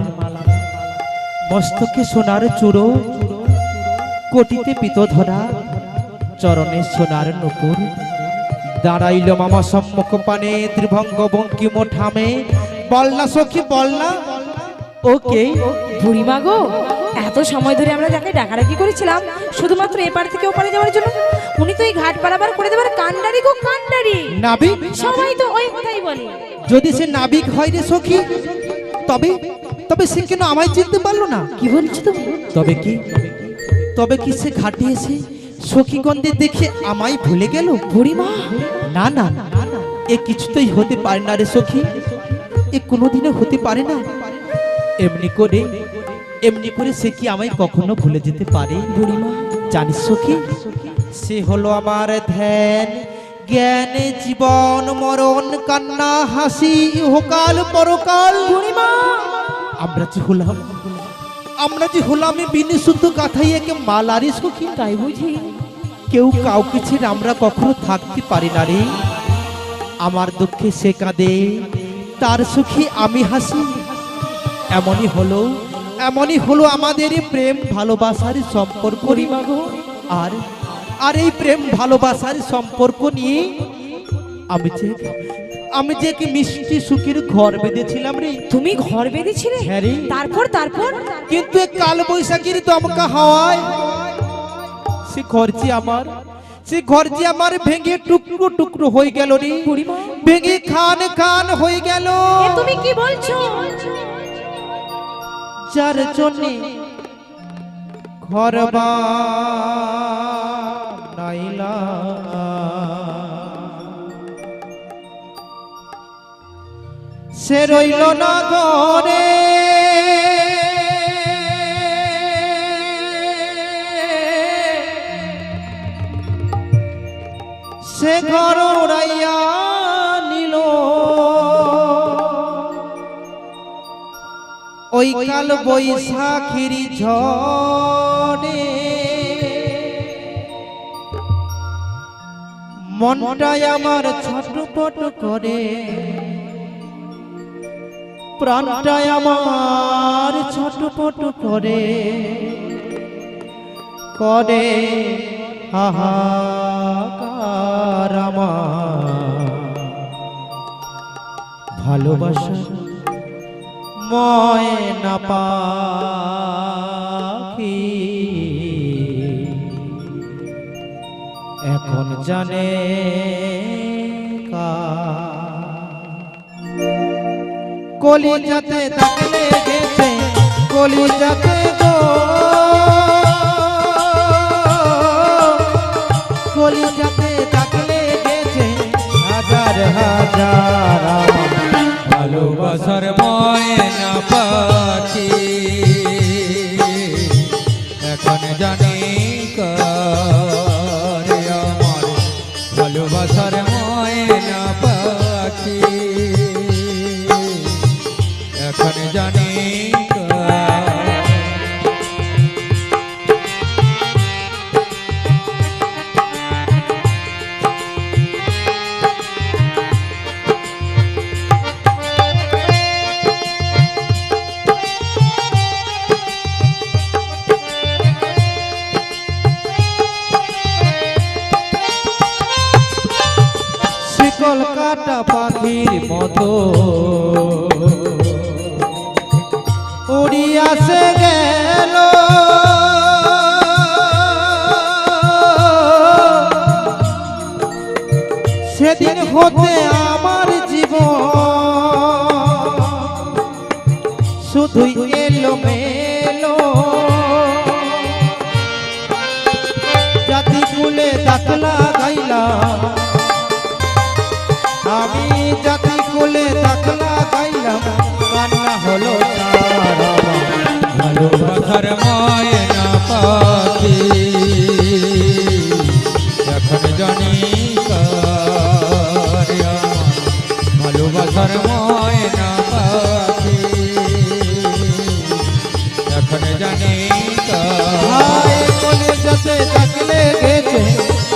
মস্তকে সোনার চূড়ো, কোটিতে পিতধরা, চরণে সোনার নুপুর, দাঁড়াইল মামা সম্মুখ পানে, ত্রিভঙ্গ বঙ্কিম ঠামে। বলনা সখী বলনা, ওকে? বুড়িমা গো, এত সময় ধরে আমরা যাকে ডাকাডাকি করেছিলাম শুধুমাত্র এপার থেকে ওপারে যাওয়ার জন্য, উনি তো এই ঘাট পারাবার করে দেবার কান্ডারি গো কান্ডারি। নাবিক? সবাই তো ওই কথাই বলে। যদি সে নাবিক হয় রে সখী, তবে তবে সে কেন আমায় চিনতে পারলো না? কি বলছো তুমি? তবে কি? তবে কি সে ঘাটে এসে সখীগণদের দেখে আমায় ভুলে গেল? বুড়িমা, না না না, এ কিছুতেই হতে পারে না রে সখী, এ কোনোদিনও হতে পারে না। এমনি করে সে কি আমায় কখনো ভুলে যেতে পারে? বুড়িমা, জানিস সখী, সে হলো আমার ধ্যান জ্ঞান, জীবন মরণ, কান্না হাসি, ইহকাল পরকাল। বুড়িমা, আমরা যে হলাম বিনি শুদ্ধ কাথাই একে মালারি সখী। তাই বুঝি? কেউ কাউকে ছেড়ে আমরা কখনো থাকতে পারি না রে। আমার দুঃখে সে কাঁদে, তার সুখী আমি হাসি। এমনই হলো আমাদের প্রেম ভালোবাসার সম্পর্ক রে মা গো। আর আর এই প্রেম ভালোবাসার সম্পর্ক নিয়ে আমি যে কি মিষ্টি সুখের ঘর বেঁধেছিলাম রে। তুমি ঘর বেঁধেছিলে? হ্যাঁ রে। তারপর তারপর কিন্তু এই কাল বৈশাখীর দমকা হাওয়ায় সে ঘরটি আমার ভেঙে টুকরো টুকরো হয়ে গেল রে। বুড়িমা, ভেঙে খান খান হয়ে গেল। এ তুমি কি বলছো? যার জন্য ঘর বানাইলা সে রইল না ঘরে। সে ঘর উড়াইয়া নিল ওই কাল বৈশাখীর ঝড়ে। মনটাই আমার ছটপট করে, প্রাণটাই আমার ছটপট করে করে হাহাকার আমার ভালোবাসা ময়না পাখি এখন জানে কলিজাতে দাগ লেগেছে, কলিজাতে গো কলিজাতে দাগ লেগেছে হাজার হাজার ভালোবাসার ময়না পাখি এখন জানি করে আমার ভালোবাসার ময়না পাখি এখন জানি কলকাতা পাখির মতো উড়িয়াছে গেল সেদিন হতে আমার জীবন শুধুই এলো মেলো জাতি কুলে দাতলা গাইলাম আমি জাতি কুলে দাতলা গাইলাম কান্না হলো ভালোবাসার ময়না পাখি এখন জানি করে আমার ভালোবাসার ময়না পাখি এখন জানি কলিজাতে থাকলে গেছে,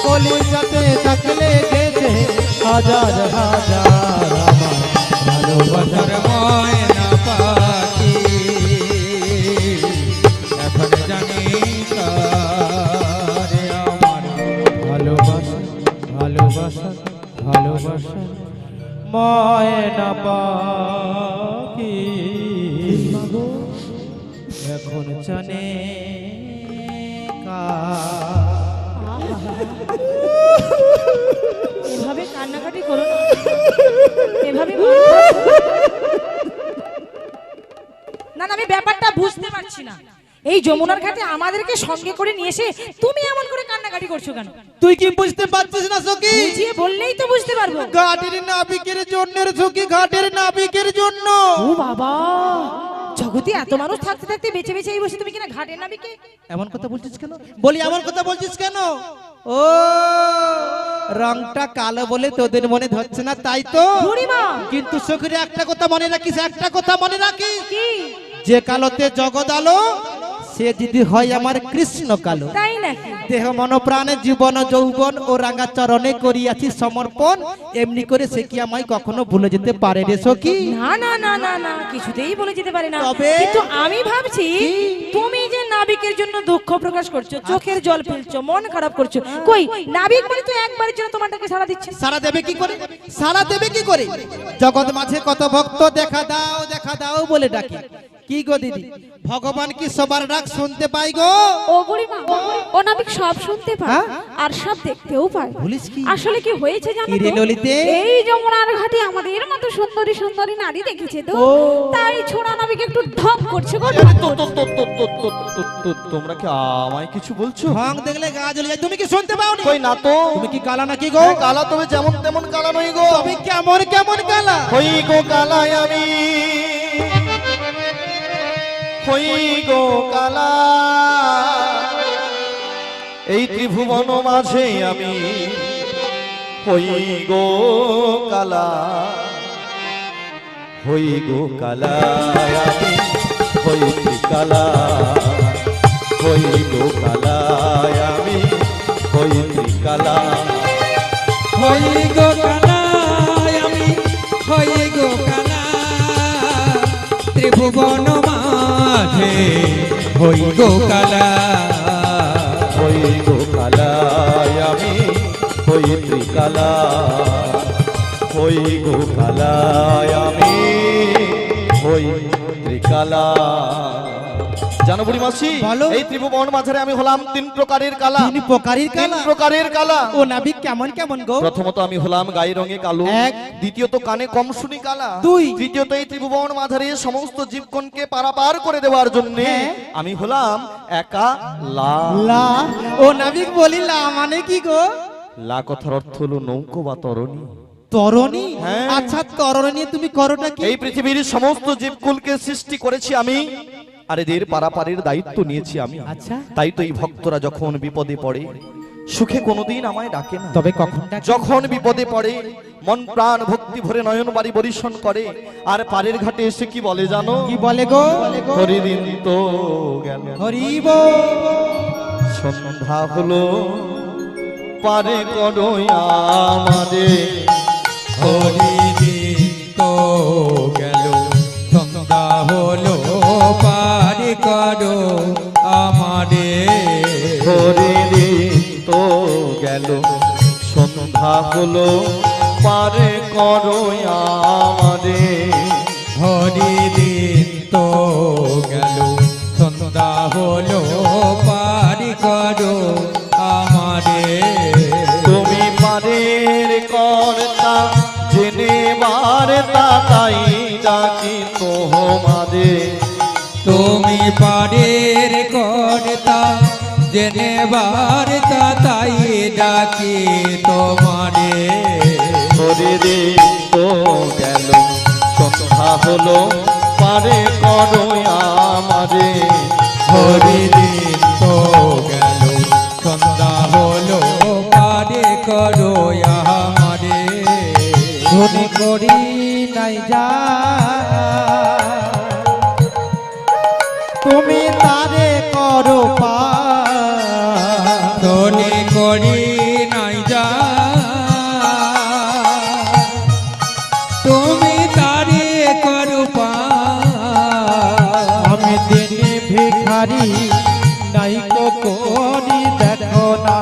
কলিজাতে থাকলে গেছে হাজার হাজার আমার ভালোবাসার ময়না পাখি এখন জানি করে আমার ভালোবাসা ভালোবাসা ভালোবাসা ময়না পাখি এখন জানে এভাবে কান্নাকাটি করো না, এভাবে না না, আমি ব্যাপারটা বুঝতে পারছি না। এই যমুনার ঘাটে আমাদেরকে সঙ্গে করে নিয়ে এসে তুমি এমন করে কান্নাকাটি করছো কেন? তুই কি বুঝতে পারছিস না সখী? বুঝিয়ে বললেই তো বুঝতে পারবো। ঘাটের নাবিকের জন্য রে সখী, ঘাটের নাবিকের জন্য। ও বাবা, জগতে এত মানুষ থাকতে থাকতে বেঁচে বেঁচে এই বসে তুমি কিনা ঘাটের নাবিকে এমন কথা বলছিস কেন? বলি এমন কথা বলছিস কেন? ও রংটা কালো বলে তোদের মনে ধরছে না তাই তো। বুড়িমা, কিন্তু সখী একটা কথা মনে রাখিস, একটা কথা মনে রাখিস, কি? যে কালোতে জগৎ আলো সে যদি হয় আমার কৃষ্ণ কালো। তাই নাকি? দেহ মন প্রাণে জীবন যৌবন ও রাঙা চরণে করিয়াছি সমর্পণ, এমনি করে সে কি আমায় কখনো ভুলে যেতে পারে রে সখী? না না না না না, কিছুতেই বলে যেতে পারে না। তবে? কিন্তু আমি ভাবছি তুমি যে নাবিকের জন্য দুঃখ প্রকাশ করছো, চোখের জল ফেলছো, মন খারাপ করছো, কই নাবিক মানে তো একবারের জন্য তোমারটাকে সাড়া দিচ্ছে। সারা দেবে কি করে? সারা দেবে কি করে? জগৎ মাঝে কত ভক্ত দেখা দাও বলে ডাকে। কি গো দিদি, ভগবান কি সবার ডাক শুনতে পাই গো? ও বুড়িমা, ও নাবিক সব শুনতে পায় হ্যাঁ? আর সব দেখতেও পায়। বলিস কি? আসলে কি হয়েছে জানো কি রে তো? ললিতে? এই যমুনার ঘাটে আমাদের মতো সুন্দরী সুন্দরী নারী দেখেছে তো, ও। তাই ছোড়া নাবিক একটু ঢং করছে গো। তোমরা কি আমায় কিছু বলছো? ঢং দেখলে গা জ্বলে যায়। তুমি কি শুনতে পাওনি? কই না তো। তুমি কি কালা নাকি গো? হ্যাঁ, কালা, তবে যেমন তেমন কালা নই গো। তবে কেমন কেমন কালা? হই গো কালাই আমি, হই গো কালা, এই ত্রিভুবন মাঝে আমি হই গো কালা, হই গো কালা আমি, হই কালা, হই গো কালা আমি, হই কালা। হই গো কালা আমি, হই গো কালা, ত্রিভুবন মাঝে হই গো কালা। হই গো কালা আমি, হই কালা, হই গো কালা আমি, হই কালা। জানো বুড়ি মাসি, বলো। এই ত্রিভুবন মাঝারে আমি হলাম তিন প্রকারের কালা। তিনি প্রকারের তিন কালা? প্রকারের কালা। ও নাবিক কেমন কেমন গো? প্রথমত আমি হলাম গায়ে রঙে কালো, এক। দ্বিতীয়ত কানে কম শুনি কালা, দুই। তৃতীয়ত এই ত্রিভুবন মাঝারে সমস্ত জীবগণকে পারাপার করে দেওয়ার জন্য হ্যাঁ। আমি হলাম একা লা। লা? ও নাবিক বলি লা মানে কি গো? লা কথার অর্থ হলো নৌকো বা তরণী। তরণী? হ্যাঁ। আচ্ছা, তরণী নিয়ে তুমি করোটা কি? এই পৃথিবীর সমস্ত জীবকুলকে সৃষ্টি করেছি আমি, আর এদের পারাপারের দায়িত্ব নিয়েছি আমি। আচ্ছা। তাই তো এই ভক্তরা যখন বিপদে পড়ে, সুখে কোনোদিন আমায় ডাকে না, তবে কখন ডাকে? যখন বিপদে পড়ে মন প্রাণ ভক্তি ভরে নয়ন বাড়ি বরিশন করে, আর পারের ঘাটে এসে কি বলে জানো? কি বলে গো? হরিদিন তো গেল, হরিব। সন্ধ্যা হলো, পারে করো আমাদের। হরিদিন তো গেল, সন্ধ্যা হলো, পারি করো আমারে। হরিদিন তো গেল, সন্ধ্যা হলো, পারে করো আমাদের। হরিদিন তো গেল, সন্ধ্যা হলো, পারি করো আমারে। তুমি পারের কর্তা, জেনে বার্তা, তাই ডাকি তোমাদের। তুমি পারের কর্তা, জেনে বার্তা, তাই ডাকি তোমারে। হরিদিন তো গেল, সন্ধ্যা হলো, পারে করো আমারে। হরিদিন তো গেল, সন্ধ্যা হলো, পারে করো আমারে। ধনী করি নাই যা, তুমি তারে করো পা। ধনী করি নাই যা, তুমি তারে করো পা। আমি দিনে ভিখারি নাই কো করি, দেখো না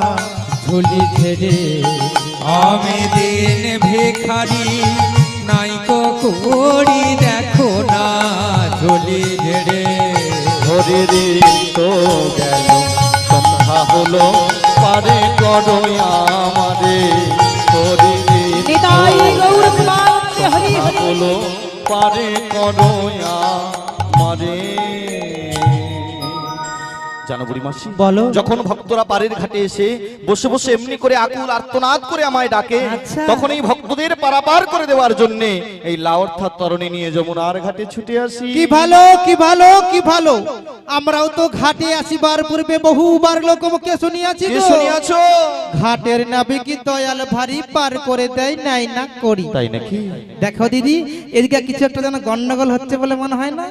ঝুলি ছেড়ে। আমি দিন ভিখারি নাই করি, দেখো না ঝুলি ঝেড়ে। হরিদিন তো গেল, সন্ধ্যা হলো, পারে করো আমারে। হরিদিন তো নিতাই গৌর গেল, প্রেমানন্দে হরি সন্ধ্যা হরি। হলো, পারে করো আমারে। জানো বুড়ি মাসি, বলো। যখন ভক্তরা পারের ঘাটে এসে বসে বসে এমনি করে আকুল আর্তনাদ করে আমায় ডাকে, আচ্ছা। তখন এই ভক্তদের পারাপার করে দেওয়ার জন্য এই লা অর্থাৎ তরণী নিয়ে যমুনার ঘাটে ছুটে আসি। কি ভালো, কি ভালো, কি ভালো। আমরাও তো ঘাটে আসিবার পূর্বে বহুবার লোকমুখে শুনিয়াছি কে গো। শুনিয়াছো? ঘাটের নাবিকি দয়াল ভারী পার করে দেয় নাই না করি। তাই নাকি? দেখো দিদি, এদিকে কিছু একটা যেন গন্ডগোল হচ্ছে বলে মনে হয় না?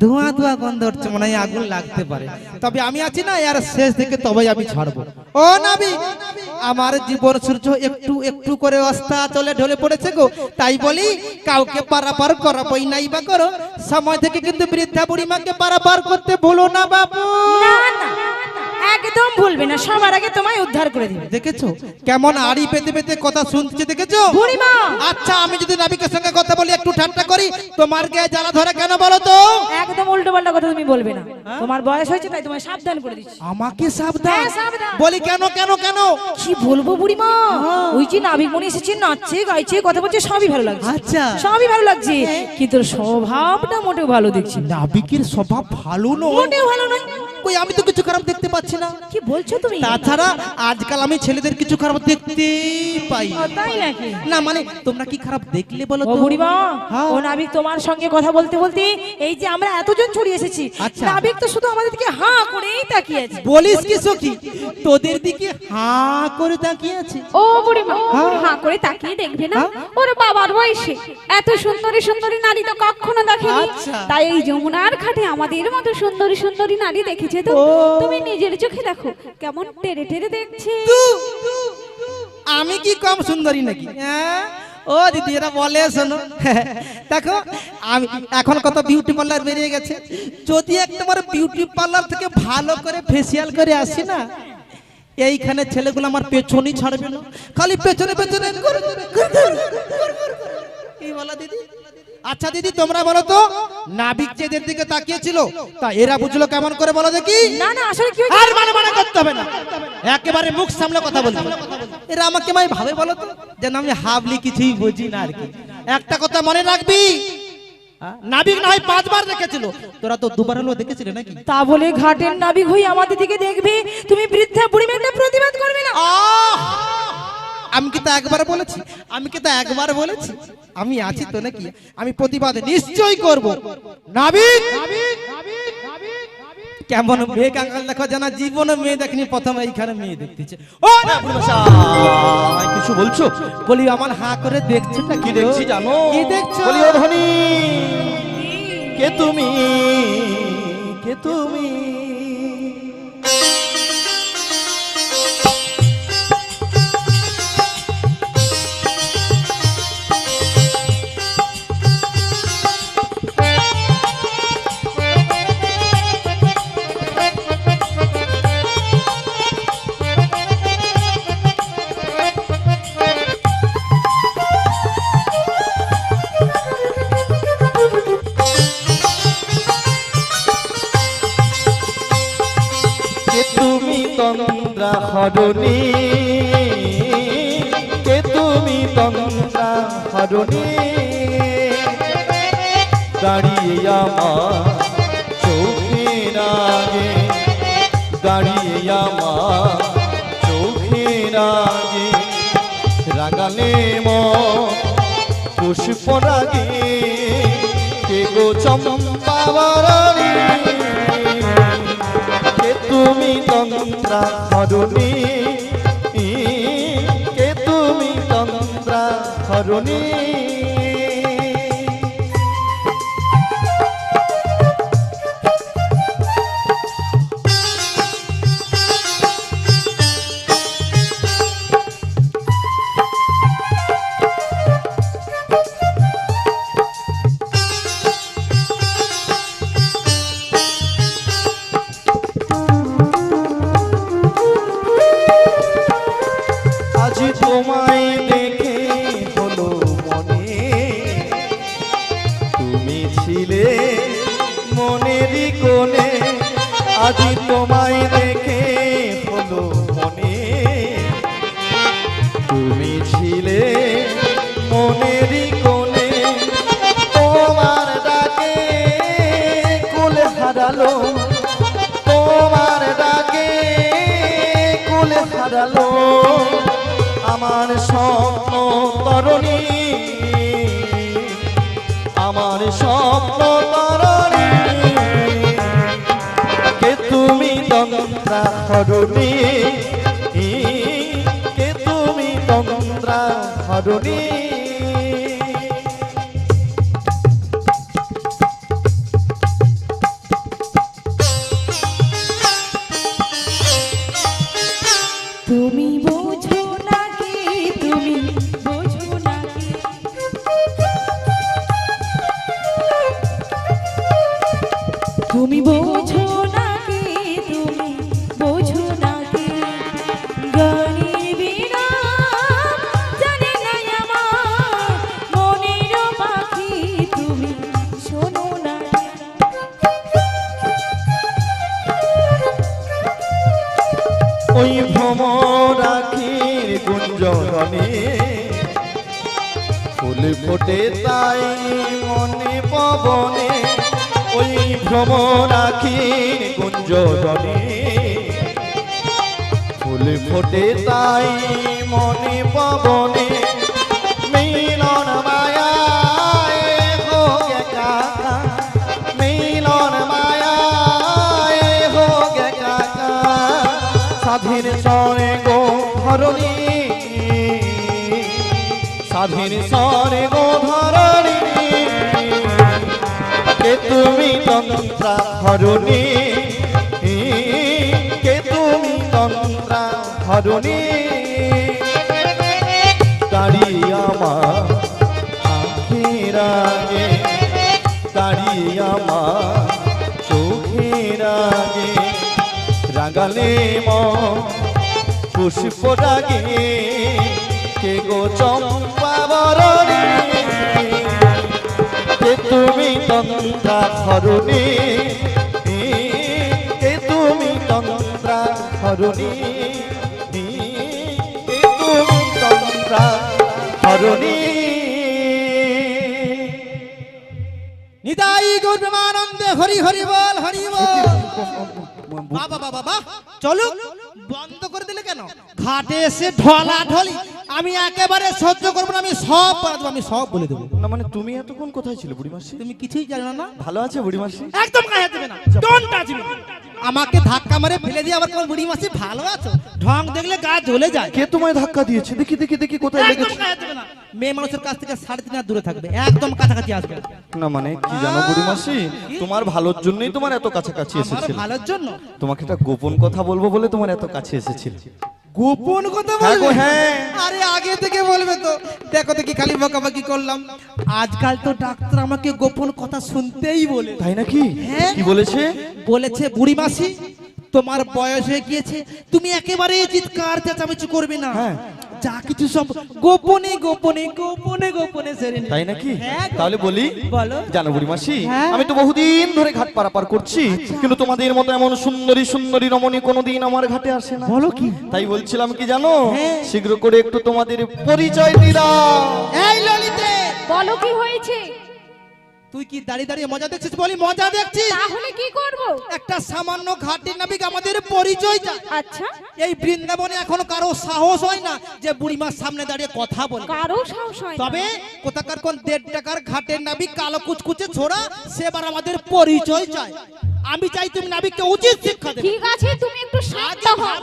ধোঁয়া ধোঁয়া গন্ধ হচ্ছে, মনে হয় আগুন লাগতে পারে। তবে আমি আছি না, এর শেষ দিকে তবে আমি ছাড়বো। ও নাবি, আমার জীবন সূর্য একটু একটু করে অস্তা চলে ঢলে পড়েছে গো। তাই বলি কাউকে পারাপার করাবই নাই বা করো, সময় থেকে কিন্তু বৃদ্ধা বুড়িমাকে পারাপার করতে ভুলো না বাবু। না না, একদম ভুলবে না, সবার আগে তোমায় উদ্ধার করে দিবে। দেখেছো কেমন আড়ি পেতে পেতে কথা শুনছে, দেখেছো? বুড়িমা, আচ্ছা আমি যদি নাবিকের সঙ্গে কথা বলি, একটু ঠাট্টা করি, তোমার গায়ে জ্বালা ধরে কেন বলো তো? একদম উল্টো পাল্টা কথা তুমি বলবে না। তোমার বয়স হয়েছে তাই তোমায় সাবধান করে দিচ্ছি। আমাকে সাবধান? হ্যাঁ, সাবধান। বলি কেন কেন কেন? কি বলবো বুড়িমা, ওই যে নাবিক মনে এসেছে, নাচছে গাইছে কথা বলছে, সবই ভালো লাগছে। আচ্ছা। সবই ভালো লাগছে, কিন্তু স্বভাবটা মোটেও ভালো দেখছি না। নাবিকের স্বভাব ভালো নয়, মোটেও ভালো নয়। কই আমি তো কিছু খারাপ দেখতে পাচ্ছি না। কি বলছো তুমি? তাছাড়া আজকাল আমি ছেলেদের কিছু খারাপ দেখতে পাই। ও, তাই নাকি? না মানে তোমরা কি খারাপ দেখলে বলো ও তো? বুড়িমা, হ্যাঁ। ও নাবিক তোমার সঙ্গে কথা বলতে বলতে এই যে আমরা এতজন ছড়িয়ে এসেছি, আচ্ছা। নাবিক তো শুধু আমাদের দিকে হাঁ করেই তাকিয়ে আছে। বলিস কি সখী, তোদের দিকে হাঁ করে তাকিয়ে আছে? ও বুড়িমা, হাঁ করে তাকিয়ে দেখবে না? ওর বাবার বয়সে এত সুন্দরী সুন্দরী নারী তো কখনো দেখেনি। আচ্ছা। তাই এই যমুনার ঘাটে আমাদের মতো সুন্দরী সুন্দরী নারী দেখেছে তো? তুমি নিজের চোখে দেখো কেমন টেরে টেরে দেখছে। আমি কি কম সুন্দরী নাকি? হ্যাঁ? ও দিদি এরা বলে শোনো, দেখো আমি এখন কত বিউটি পার্লার বেরিয়ে গেছে, যদি একবার বিউটি পার্লার থেকে ভালো করে ফেসিয়াল করে আসি না, এইখানে ছেলেগুলো আমার পেছনই ছাড়বে না, খালি পেছনে পেছনে কি বলা দিদি? আচ্ছা দিদি তোমরা বলো তো, নাবিক যে এদের দিকে তাকিয়েছিল তা এরা বুঝলো কেমন করে বলো দেখি? না না, আসলে কি হয়েছে? আর মানে করতে হবে না, একেবারে মুখ সামলে কথা বলতে হবে। এরা আমাকে মাই ভাবে বলো তো, যেন আমি হাবলি কিছুই বুঝি না আর কি। একটা কথা মনে রাখবি, নাবিক না হয় 5 বার দেখেছিল, তোরা তো 2 বার হলো দেখেছিলে নাকি? তা বলে ঘাটের নাবিক হয়ে আমাদের দিকে দেখবে, তুমি বৃদ্ধা বুড়িমা একটা প্রতিবাদ করবে না? আমি কি তা একবার বলেছি? আমি কি তা একবার বলেছি? আমি আছি তো নাকি, আমি প্রতিবাদ নিশ্চয়ই করব। নাবিক কেমন মেয়ে কাঙ্গাল দেখো, জানা জীবনে মেয়ে দেখনি, প্রথম এইখানে মেয়ে দেখতেছে। ও না মশাই, কিছু বলছো? বলি আমার হাঁ করে দেখছো না? কি দেখছি জানো? কি দেখছো? বলি ও ধনী, কে তুমি, কে তুমি? কে তুমি তন্দ্রা হরণী, কে তুমি তন্দ্রা হরণী? দাঁড়িয়ে আমার চোখের আগে, দাঁড়িয়ে আমার চোখের আগে, রাগালে পুষ্পরাগে, কে গো চম্পা বরণী? কে তুমি তন্দ্রা হরণী, কে তুমি তন্দ্রা হরণী? আজ তোমায় দেখে হলো মনে, তুমি ছিলে মনেরই কোণে। আজ তোমায় দেখে হলো মনে, তুমি ছিলে মনেরই কোণে। তোমার ডাকে কুল হারালো, তোমার ডাকে কুল হারালো আমার স্বপ্ন তরণী, আমার স্বপ্ন তরণী। কে তুমি তন্দ্রা হরণী, কে তুমি তন্দ্রা হরণী? তুমি বোঝো নাকি, তুমি বোঝো নাকি, তুমি বোঝো নাকি, তুমি বোঝো নাকি, গানের বিনা জানে না আমার মনের পাখি, তুমি শোনো নাকি। ওই ভ্রমরাখির গুঞ্জরণে ফুল ফোটে তাই মনে পবনে, ওই ভ্রমরাখির গুঞ্জরণে ফুল ফোটে তাই মনে পবনে, মিলন মায়ায় হোক একাকা, মিলন মায়ায় হোক একাকা, স্বাধীন স্বর্গ ধরণী, স্বাধীন স্বর্গ ধরণী, কে তুমি তন্ত্রা ধরণী, কে তুমি তন্ত্রা ধরণী, দাঁড়িয়ে আমার আখের আগে, দাঁড়িয়ে আমার চোখের আগে, রাগালে পুষ্প রাগে, কে গো চম্পা বরণী, কে তুমি তন্ত্রা ধরণী, কে তুমি তন্ত্রা ধরণী, কে তুমি তন্ত্রা ধরণী। নিতাই গৌর প্রেমানন্দে হরি হরি বল, হরি বল। বাবা বাবা বাবা, চলো বন্ধ করে দিলে কেন? ঘাটে এসে ঢলা ঢলি আমি একেবারে সহ্য করবো না, আমি সব বলে দেবো, আমি সব বলে দেবো। না মানে তুমি এতক্ষণ কোথায় ছিলে বুড়িমাসি? তুমি কিছুই জানো না, ভালো আছে বুড়িমাসি? একদম গায়ে দেবে না, ডোন্ট টাচ মি। আমাকে ধাক্কা মারে ফেলে দিয়ে আবার তোমার বুড়ি মাসি ভালো আছো, ঢং দেখলে গা জ্বলে যায়। কে তোমায় ধাক্কা দিয়েছে? দেখি দেখি দেখি কোথায় একদম লেগেছে। গায়ে দেবে না, মেয়ে মানুষের কাছ থেকে 3.5 হাত দূরে থাকবে, একদম কাছাকাছি আসবে না। না মানে কি জানো বুড়িমাসি, তোমার ভালোর জন্যই তোমার এত কাছাকাছি আমার এসেছিল। ভালোর জন্য তোমাকে একটা গোপন কথা বলবো বলে তোমার এত কাছে এসেছিল। গোপন কথা হ্যাঁ গো, বলবে? হ্যাঁ। আরে আগে থেকে বলবে তো, দেখো দেখি খালি বকাবকি করলাম। আজকাল তো ডাক্তার আমাকে গোপন কথা শুনতেই বলে। তাই নাকি? হ্যাঁ। কি বলেছে? বলেছে বুড়ি মাসি তোমার বয়স হয়ে গিয়েছে, তুমি একেবারে চিৎকার চেঁচামেচি করবে না, হ্যাঁ। যা কিছু সব গোপনে গোপনে গোপনে গোপনে সেরে নিবে। তাই নাকি? হ্যাঁ গো। তাহলে বলি, বলো। জানো বুড়িমাসি, হ্যাঁ। আমি তো বহুদিন ধরে ঘাট পারাপার করছি, কিন্তু তোমাদের মতো এমন সুন্দরী সুন্দরী রমণী কোনোদিন আমার ঘাটে আসে না। বলো কি? তাই বলছিলাম কি জানো, হ্যাঁ। শীঘ্র করে একটু তোমাদের পরিচয় দিলাম। এই ললিতে, বলো কি হয়েছে? তুই কি দাঁড়িয়ে দাঁড়িয়ে মজা দেখছিস? বলি মজা দেখছিস? তাহলে কি করব? একটা সামান্য ঘাটের নাবিক আমাদের পরিচয় চায়। আচ্ছা, এই বৃন্দাবনে এখনো কারো সাহস হয় না যে বুড়িমার সামনে দাঁড়িয়ে কথা বলে। কারো সাহস হয় না। তবে কোথাকার কোন 1.5 টাকার ঘাটের নাবিক কালো কুচকুচে ছোড়া সেবার আমাদের পরিচয় চায়। আমি চাই তুমি নাবিককে উচিত শিক্ষা দেবে। ঠিক আছে, তুমি একটু শান্ত হও।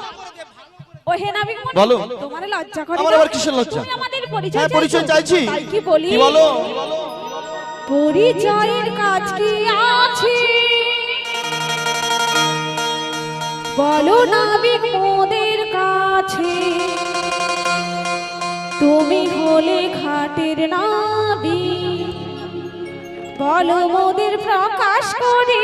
ও হে নাবিক মনি, বলো। তোমার লজ্জা করে আমার না? আবার কিসের লজ্জা? তুমি আমাদের পরিচয় হ্যাঁ, পরিচয় চাইছো? চাইছি। তাই কি বলি? কি বলো? পরিচয়ের কাজ কি আছে বলো নাবিক মোদের কাছে, তুমি হলে ঘাটের নাবিক, বলো মোদের প্রকাশ করি।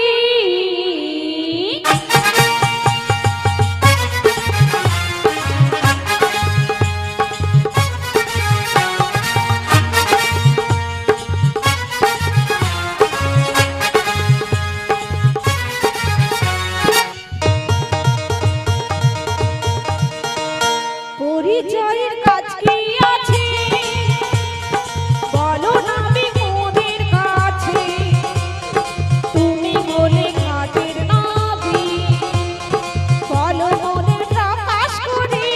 পরিচয়ের কাজ কি আছে বলো নাবিক মোদের কাছে, তুমি বলে ঘাটের নাবিক, বলো মোদের প্রকাশ করি।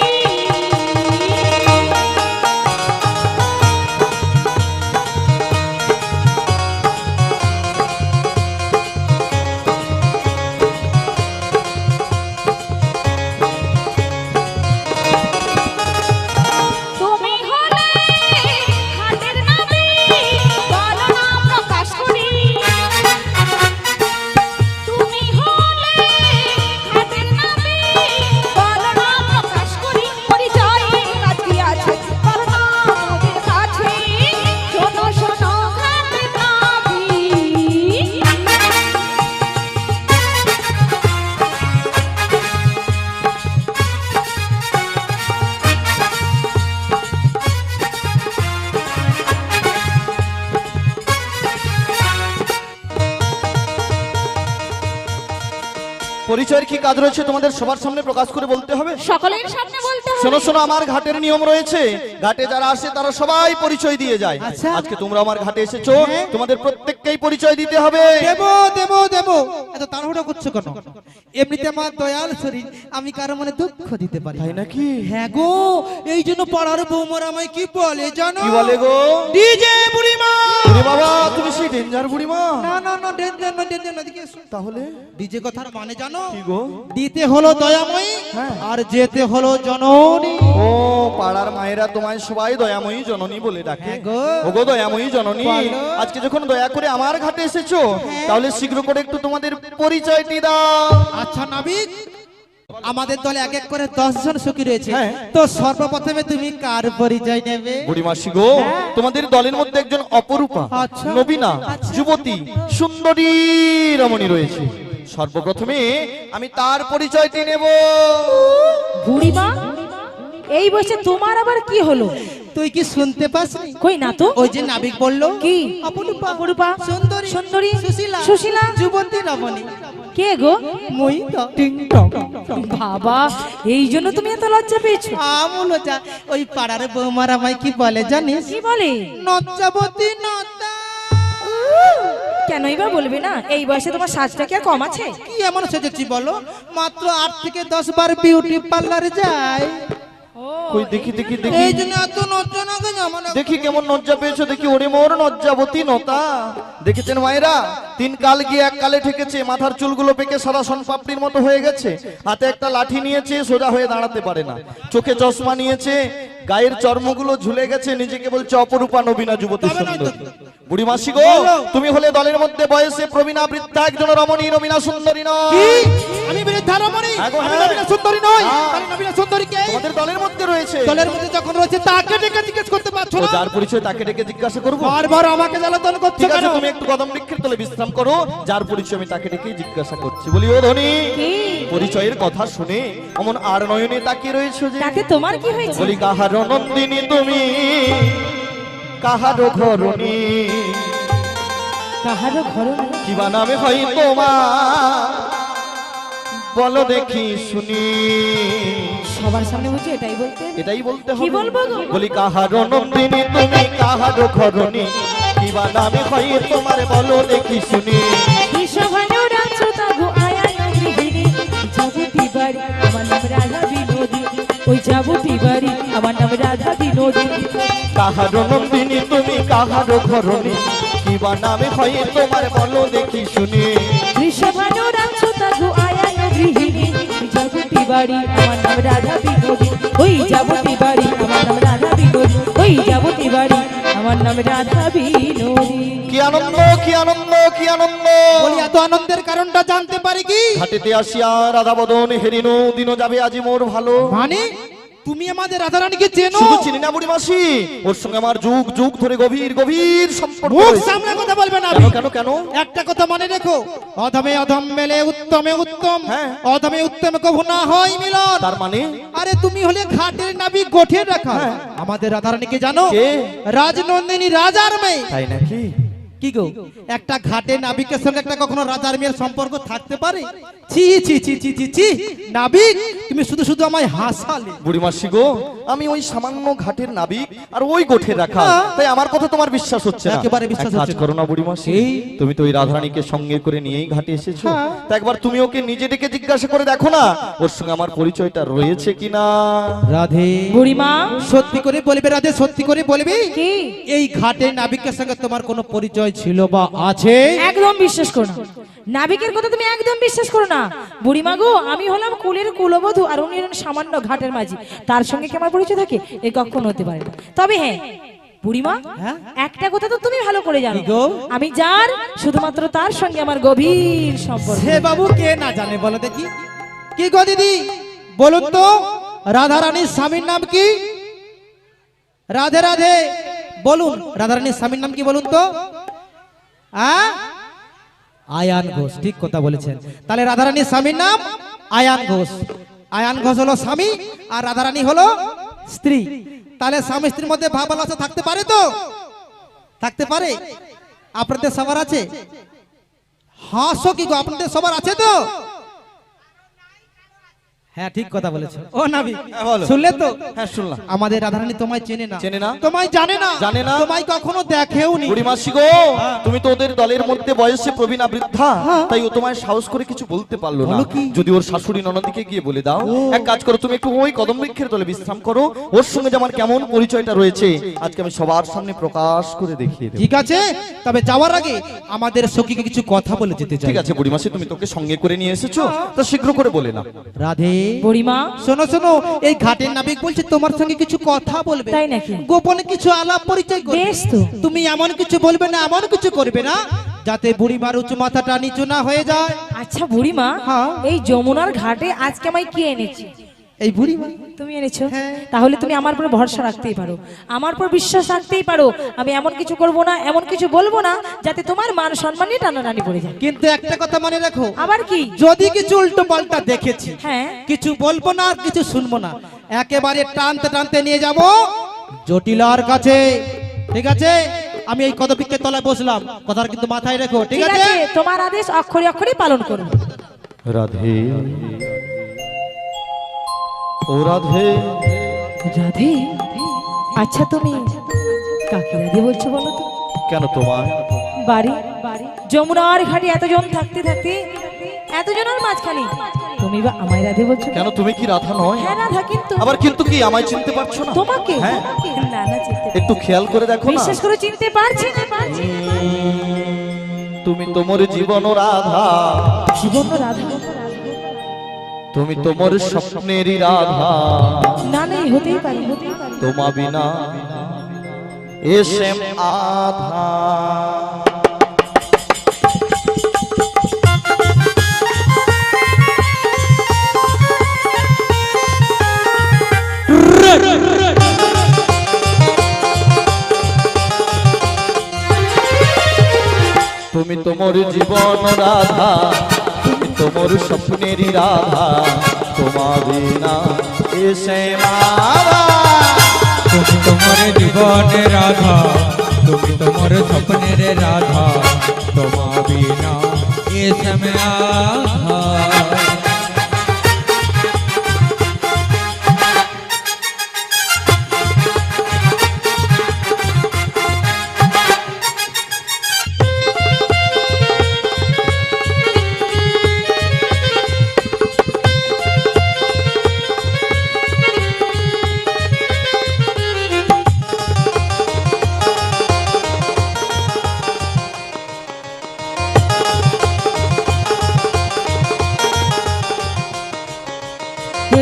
পরিচয়ের কি কাজ রয়েছে তোমাদের সবার সামনে প্রকাশ করে বলতে হবে? সকলের সামনে বলতে হবে। শোনো শোনো, আমার ঘাটের নিয়ম রয়েছে, ঘাটে যারা আসে তারা সবাই পরিচয় দিয়ে যায়। আচ্ছা। আজকে তোমরা আমার ঘাটে এসেছো, তোমাদের প্রত্যেককেই পরিচয় দিতে হবে। দেব দেব দেব, এত তাড়াহুড়ো করছো কেন? এমনিতে আমার দয়াল শরীর, আমি কারো মনে দুঃখ দিতে পারি। তাই নাকি? হ্যাঁ গো, এই জন্য পাড়ার বৌমারা আমায় কি বলে জানো? কি বলে গো? ডিজে বুড়িমা। ওরে বাবা, তুমি সেই ডেঞ্জার বুড়িমা? না না না, ডেঞ্জার না, ডেঞ্জার না, এদিকে এসো। তাহলে ডিজে কথার মানে জানো? কি গো? দিতে হলো দয়াময়ী, হ্যাঁ। আর যেতে হলো জননী। ও পাড়ার মায়েরা তোমায় সবাই দয়াময়ী জননী বলে ডাকে। হ্যাঁ গো। ওগো দয়াময়ী জননী, বলো। আজকে যখন দয়া করে আমার ঘাটে এসেছো, তাহলে শীঘ্র করে একটু তোমাদের পরিচয়টি দাও। আচ্ছা নাবিক, আমাদের দলে এক এক করে 10 জন সখী রয়েছে, হ্যাঁ। তো সর্বপ্রথমে তুমি কার পরিচয় নেবে? বুড়িমাসি গো, তোমাদের দলের মধ্যে একজন অপরূপা, আচ্ছা। নবীনা, যুবতী, সুন্দরী রমণী রয়েছে। সর্বপ্রথমে আমি তার পরিচয়টি নেব। বুড়িমা, এই বয়সে তোমার আবার কি হলো? তুই কি শুনতে পাসনি? কই না তো। ওই যে নাবিক বললো কি? অপরূপা, অপরূপা, সুন্দরী, সুন্দরী, সুশীলা, সুশীলা, যুবতী রমণী। কে গো? মই টিং টং। বাবা, এই জন্য তুমি এত লজ্জা পেয়েছো? আমলো যা, ওই পাড়ার বৌমারা আমায় কি বলে জানিস? কি বলে? নজ্জাবতী নতা। কেনই বা বলবে না? এই বয়সে তোমার সাজটা কি আর কম আছে? কি এমন সেজেছি বলো? মাত্র 8 থেকে 10 বার বিউটি পার্লারে যায়। কই দেখি দেখি দেখি এই জন্য এত নজ্জা না গো আমার। দেখি কেমন নজ্জা পেয়েছো দেখি। ওরে মোর নজ্জাবতী নতা, দেখেছেন মায়েরা? 3 কাল গিয়ে 1 কালে ঠেকেছে, মাথার চুলগুলো পেকে সাদা সোনপাপড়ির মতো হয়ে গেছে, হাতে একটা লাঠি নিয়েছে, সোজা হয়ে দাঁড়াতে পারে না, চোখে চশমা নিয়েছে, গায়ের চর্মগুলো ঝুলে গেছে, নিজেকে বলছে অপরূপা, নবীনা, যুবতী, সুন্দরী। বুড়ি মাসি গো, তুমি হলে দলের মধ্যে বয়সে প্রবীণা বৃদ্ধা একজন রমণী, নবীনা সুন্দরী নয়। কি? আমি বৃদ্ধা রমণী? হ্যাঁ গো, আমি হ্যাঁ। নবীনা সুন্দরী নই? হ্যাঁ। তাহলে নবীনা সুন্দরী কে? তোমাদের দলের মধ্যে রয়েছে। দলের মধ্যে যখন রয়েছে তাকে ডেকে জিজ্ঞেস করতে পারছো ও না? যার পরিচয় তাকে ডেকে জিজ্ঞাসা করবো? বারবার আমাকে জ্বালাতন করছো ঠিক কেন? আছে, তুমি একটু কদম বৃক্ষের তলে বিশ্রাম করো, যার পরিচয় আমি তাকে ডেকেই জিজ্ঞাসা করছি। বলি ও ধনী, কি? পরিচয়ের কথা শুনে অমন আর নয়নে তাকিয়ে রয়েছে যে? তাকে তোমার কি হয়েছে? বলি কাহার নন্দিনী তুমি, কাহার ঘরণী, কাহারও ঘর নেই? কিবা নামে হয় তোমার, বলো দেখি শুনি। সবার সামনে বুঝি এটাই বলতে? এটাই বলতে কি হবে। বলবো গো? বলি কাহার নন্দিনী তুমি, কাহার ঘরণী, কিবা নামে হয় তোমার, বলো দেখি শুনি। বিশ্বভানু রাজু তাগু আয়া নগরিহিনী, যাবতি বাড়ি আমার নাম রাধা বিনোদী, ওই যাবতি বাড়ি আমার নাম রাধা বিনোদী। কাহার নন্দিনী তুমি, কাহার ঘরণী, কিবা নামে হয় তোমার, বলো দেখি শুনি। বিশ্বভানু রাজু তাগু আয়া নগরিহিনী, যাবতি বাড়ি আমার নাম রাধা বিনোদী, ওই যাবতি বাড়ি আমার নাম রাধা বিনোদী, ওই যাবতি বাড়ি আমার নাম রাধা বিনোদী। কি আনন্দ, কি আনন্দ, কি আনন্দ! বলি এত আনন্দের কারণটা জানতে পারি কি? ঘাটেতে আসিয়া রাধা বদন হেরিনো দিন যাবে আজি মোর ভালো। মানে তুমি আমাদের রাধারানীকে চেনো? শুধু চিনি না বুড়ি মাসি, ওর সঙ্গে আমার যুগ যুগ ধরে গভীর গভীর সম্পর্ক মুখ রয়েছে। সামনে কথা বলবে না। কেন কেন কেন? একটা কথা মনে রেখো, অধমে অধম মেলে উত্তমে উত্তম, হ্যাঁ। অধমে উত্তম কভু না হয় মিলন। তার মানে? আরে তুমি হলে ঘাটের নাবিক গোঠের রাখা। আমাদের রাধারানীকে জানো? কে? রাজনন্দিনী, রাজার মেয়ে। তাই নাকি? কি গো, একটা ঘাটের নাবিকের সঙ্গে একটা কখনো রাজার মেয়ের সম্পর্ক থাকতে পারে? ছি ছি ছি ছি ছি ছি, নাবিক তুমি শুধু শুধু আমায় হাসালে। বুড়ি মাসি গো, আমি ওই সামান্য ঘাটের নাবিক আর ওই গোঠের রাখা, তাই আমার কথা তোমার বিশ্বাস হচ্ছে না। একেবারে বিশ্বাস এক কাজ হচ্ছে না। করো না বুড়ি মাসি, তুমি তো ওই রাধারানীকে সঙ্গে করে নিয়েই ঘাটে এসেছো, তা একবার তুমি ওকে নিজে ডেকে জিজ্ঞাসা করে দেখো না ওর সঙ্গে আমার পরিচয়টা রয়েছে কিনা। রাধে, বুড়িমা, সত্যি করে বলবে রাধে, সত্যি করে বলবি কি? এই ঘাটের নাবিকের সঙ্গে তোমার কোনো পরিচয় ছিল বা আছে? একদম বিশ্বাস করো না, নাবিকের কথা তুমি একদম বিশ্বাস করো না। বুড়িমা গো, আমি হলাম কুলের কুলবধূ আর উনি হলেন সামান্য ঘাটের মাঝি, তার সঙ্গে কি আমার পরিচয় থাকে? এ কখনো হতে পারে না। তবে হ্যাঁ বুড়িমা, হ্যাঁ? একটা কথা তো তুমি ভালো করে জানো, কি গো? আমি যার শুধুমাত্র তার সঙ্গে আমার গভীর সম্পর্ক। সে বাবু কে না জানে বলো দেখি। কি গো দিদি, বলুন তো রাধারানীর স্বামীর নাম কি? রাধে রাধে, বলুন রাধারানীর স্বামীর নাম কি বলুন তো? আয়ান ঘোষ, ঠিক কথা বলেছেন। তাহলে রাধারানীর স্বামীর নাম আয়ান ঘোষ। আয়ান ঘোষ হলো স্বামী আর রাধারানী হলো স্ত্রী। তাহলে স্বামী স্ত্রীর মধ্যে ভাব ভালোবাসা থাকতে পারে তো? থাকতে পারে? আপনাদের সবার আছে? হাসো কি গো, আপনাদের সবার আছে তো? হ্যাঁ ঠিক কথা বলেছো ও নাবি হ্যাঁ, বলো। শুনলে তো হ্যাঁ শুনলাম। আমাদের রাধারানী তোমায় চেনে না চেনে না? তোমায় জানে না জানে না? তোমায় কখনো দেখেও নি বুড়িমাসি গো, তুমি তো ওদের দলের মধ্যে বয়সে প্রবীণা বৃদ্ধা, তাই ও তোমায় সাহস করে কিছু বলতে পারলো না। বলো কি? যদি ওর শাশুড়ি ননদিকে গিয়ে বলে দাও, এক কাজ করো, তুমি একটু ওই কদম বৃক্ষের তলে বিশ্রাম করো, ওর সঙ্গে যে আমার কেমন পরিচয়টা রয়েছে আজকে আমি সবার সামনে প্রকাশ করে দেখিয়ে দেব। ঠিক আছে তবে যাওয়ার আগে আমাদের সখীকে কিছু কথা বলে যেতে চাই ঠিক আছে বুড়িমাসি, তুমি তোকে সঙ্গে করে নিয়ে এসেছো, তো শীঘ্র করে বলে না। রাধে বুড়িমা শোনো শোনো এই ঘাটের নাবিক বলছে তোমার সঙ্গে কিছু কথা বলবে তাই নাকি? গোপনে কিছু আলাপ পরিচয় করবে বেশ তো। তুমি এমন কিছু বলবে না এমন কিছু করবে না যাতে বুড়িমার উঁচু মাথাটা নিচু না হয়ে যায় আচ্ছা বুড়িমা, হ্যাঁ। এই যমুনার ঘাটে আজকে আমায় কে এনেছে? এই বুড়িমা তুমি এনেছো? হ্যাঁ। তাহলে তুমি আমার উপর ভরসা রাখতেই পারো, আমার উপর বিশ্বাস রাখতেই পারো। আমি এমন কিছু করব না, এমন কিছু বলবো না যাতে তোমার মান সম্মান নিয়ে টানাটানি পড়ে যায়। কিন্তু একটা কথা মনে রাখো আবার কি? যদি কিছু উল্টো পাল্টা দেখেছি হ্যাঁ। কিছু বলবো না আর কিছু শুনবো না, একেবারে টানতে টানতে নিয়ে যাব জটিলার কাছে। ঠিক আছে আমি এই কদবৃক্ষের তলায় বসলাম, কথার কিন্তু মাথায় রেখো। ঠিক ঠিক আছে আছে, তোমার আদেশ অক্ষরে অক্ষরে পালন করবো। রাধে ও রাধে, রাধে? আচ্ছা তুমি কাকে রাধে বলছো বলো তো? কেন তোমায়? বাড়ি যমুনার ঘাটে এতজন থাকতে থাকতে এতজনের মাঝখানে তুমি বা আমায় রাধে বলছো? কেন তুমি কি রাধা নয়? হ্যাঁ রাধা, কিন্তু আবার কিন্তু কি আমায় চিনতে পারছো না? তোমাকে হ্যাঁ। না না চিনতে একটু খেয়াল করে দেখো না। বিশ্বাস করে চিনতে পারছি না। তুমি তোমার জীবন রাধা, জীবন রাধা? তুমি তোমার স্বপ্নেরই রাধা, না না হতেই পারে। তোমা বিনা এসেম আধা। তুমি তোমার জীবন রাধা, তুমি তোমার স্বপ্নেরই রাধা, তোমা বিনা এসে মারা। তুমি তোমার জীবনের রাধা, তুমি তোমার স্বপ্নের রাধা, তোমা বিনা এ সময় আধা।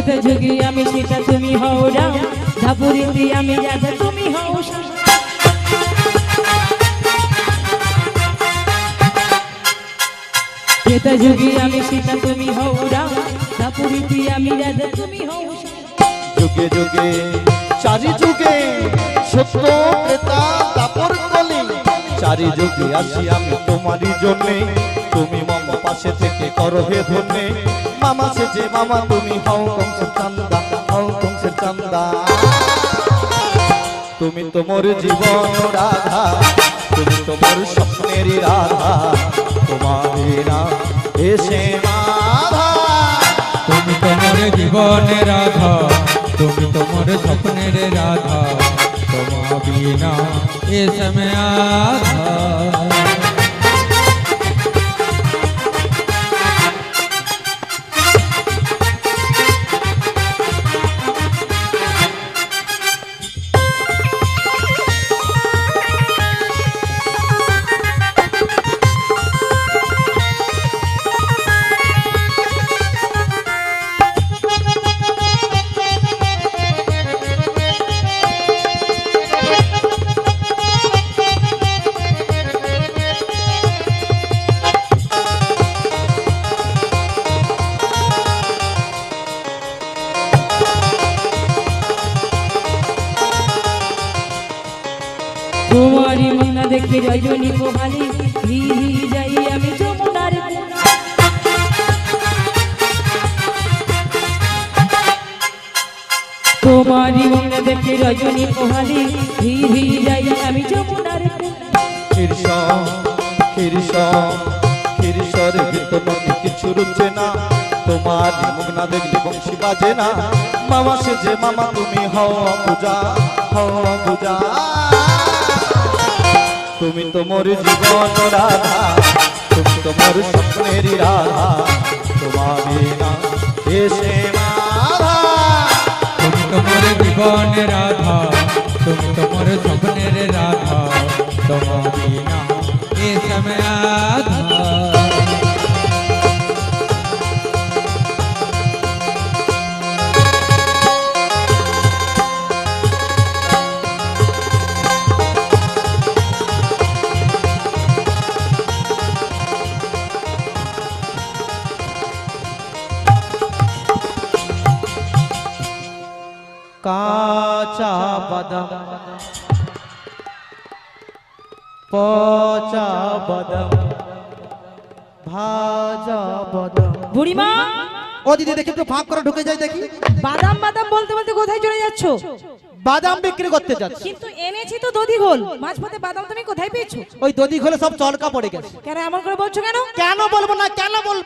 যেতে যুগি আমি সেটা তুমি হও রাম, ধাপুরিতে আমি রাধা তুমি হও শ্যাম। যেতে যুগি আমি সেটা তুমি হও রাম, ধাপুরিতে আমি রাধা তুমি হও শ্যাম। যুগে যুগে চারি যুগে সত্য ত্রেতা তাপর কলি, চারি যুগে আসি আমি তোমারই জন্যে, তুমি মামা পাশে থেকে করো হে ধন্যে। মামা সে যে মামা তুমি হও কংসের চান্দা, হও কংসের চান্দা। তুমি তোমার জীবন রাধা, তুমি তোমার স্বপ্নেরই রাধা, তোমার না এসে মাধা। তুমি তোমার জীবনের রাধা, তুমি তোমার স্বপ্নের রাধা, তোমা বিনা এ সময় আধা। তোমারই মনা দেখে রজনী পোহালি, যাই আমি যমুনার কোলে। তোমারই মনা দেখে রজনী পোহালি, যাই আমি যমুনার কোলে। খিরসর ভিতর কিছু রুচে না, তোমার মুখ না দেখলে বংশী বাজে না, মামা সে যে মামা তুমি হও পূজা, হও পূজা। তুমি তো মোর জীবন রাধা, তুমি তো মোর স্বপ্নের রাধা, তোমার বিনা এসে মাধা। তুমি তোমার জীবনের রাধা, তুমি তোমার স্বপ্নের রাধা, তোমার বিনা এ সময় আধা। কাঁচা বাদাম পচা বাদাম ভাজা বাদাম। বুড়িমা, ও দিদি দেখি একটু ফাঁক করে ঢুকে যাই দেখি। বাদাম বাদাম বলতে বলতে কোথায় চলে যাচ্ছ? বাদাম বিক্রি করতে যাচ্ছি। কিন্তু এনেছি তো দধি ঘোল, মাঝপথে বাদাম তুমি কোথায় পেয়েছো? ওই দধি ঘোলে সব চলকা পড়ে গেছে। কেন এমন করে বলছো কেন? কেন বলবো না, কেন বলবো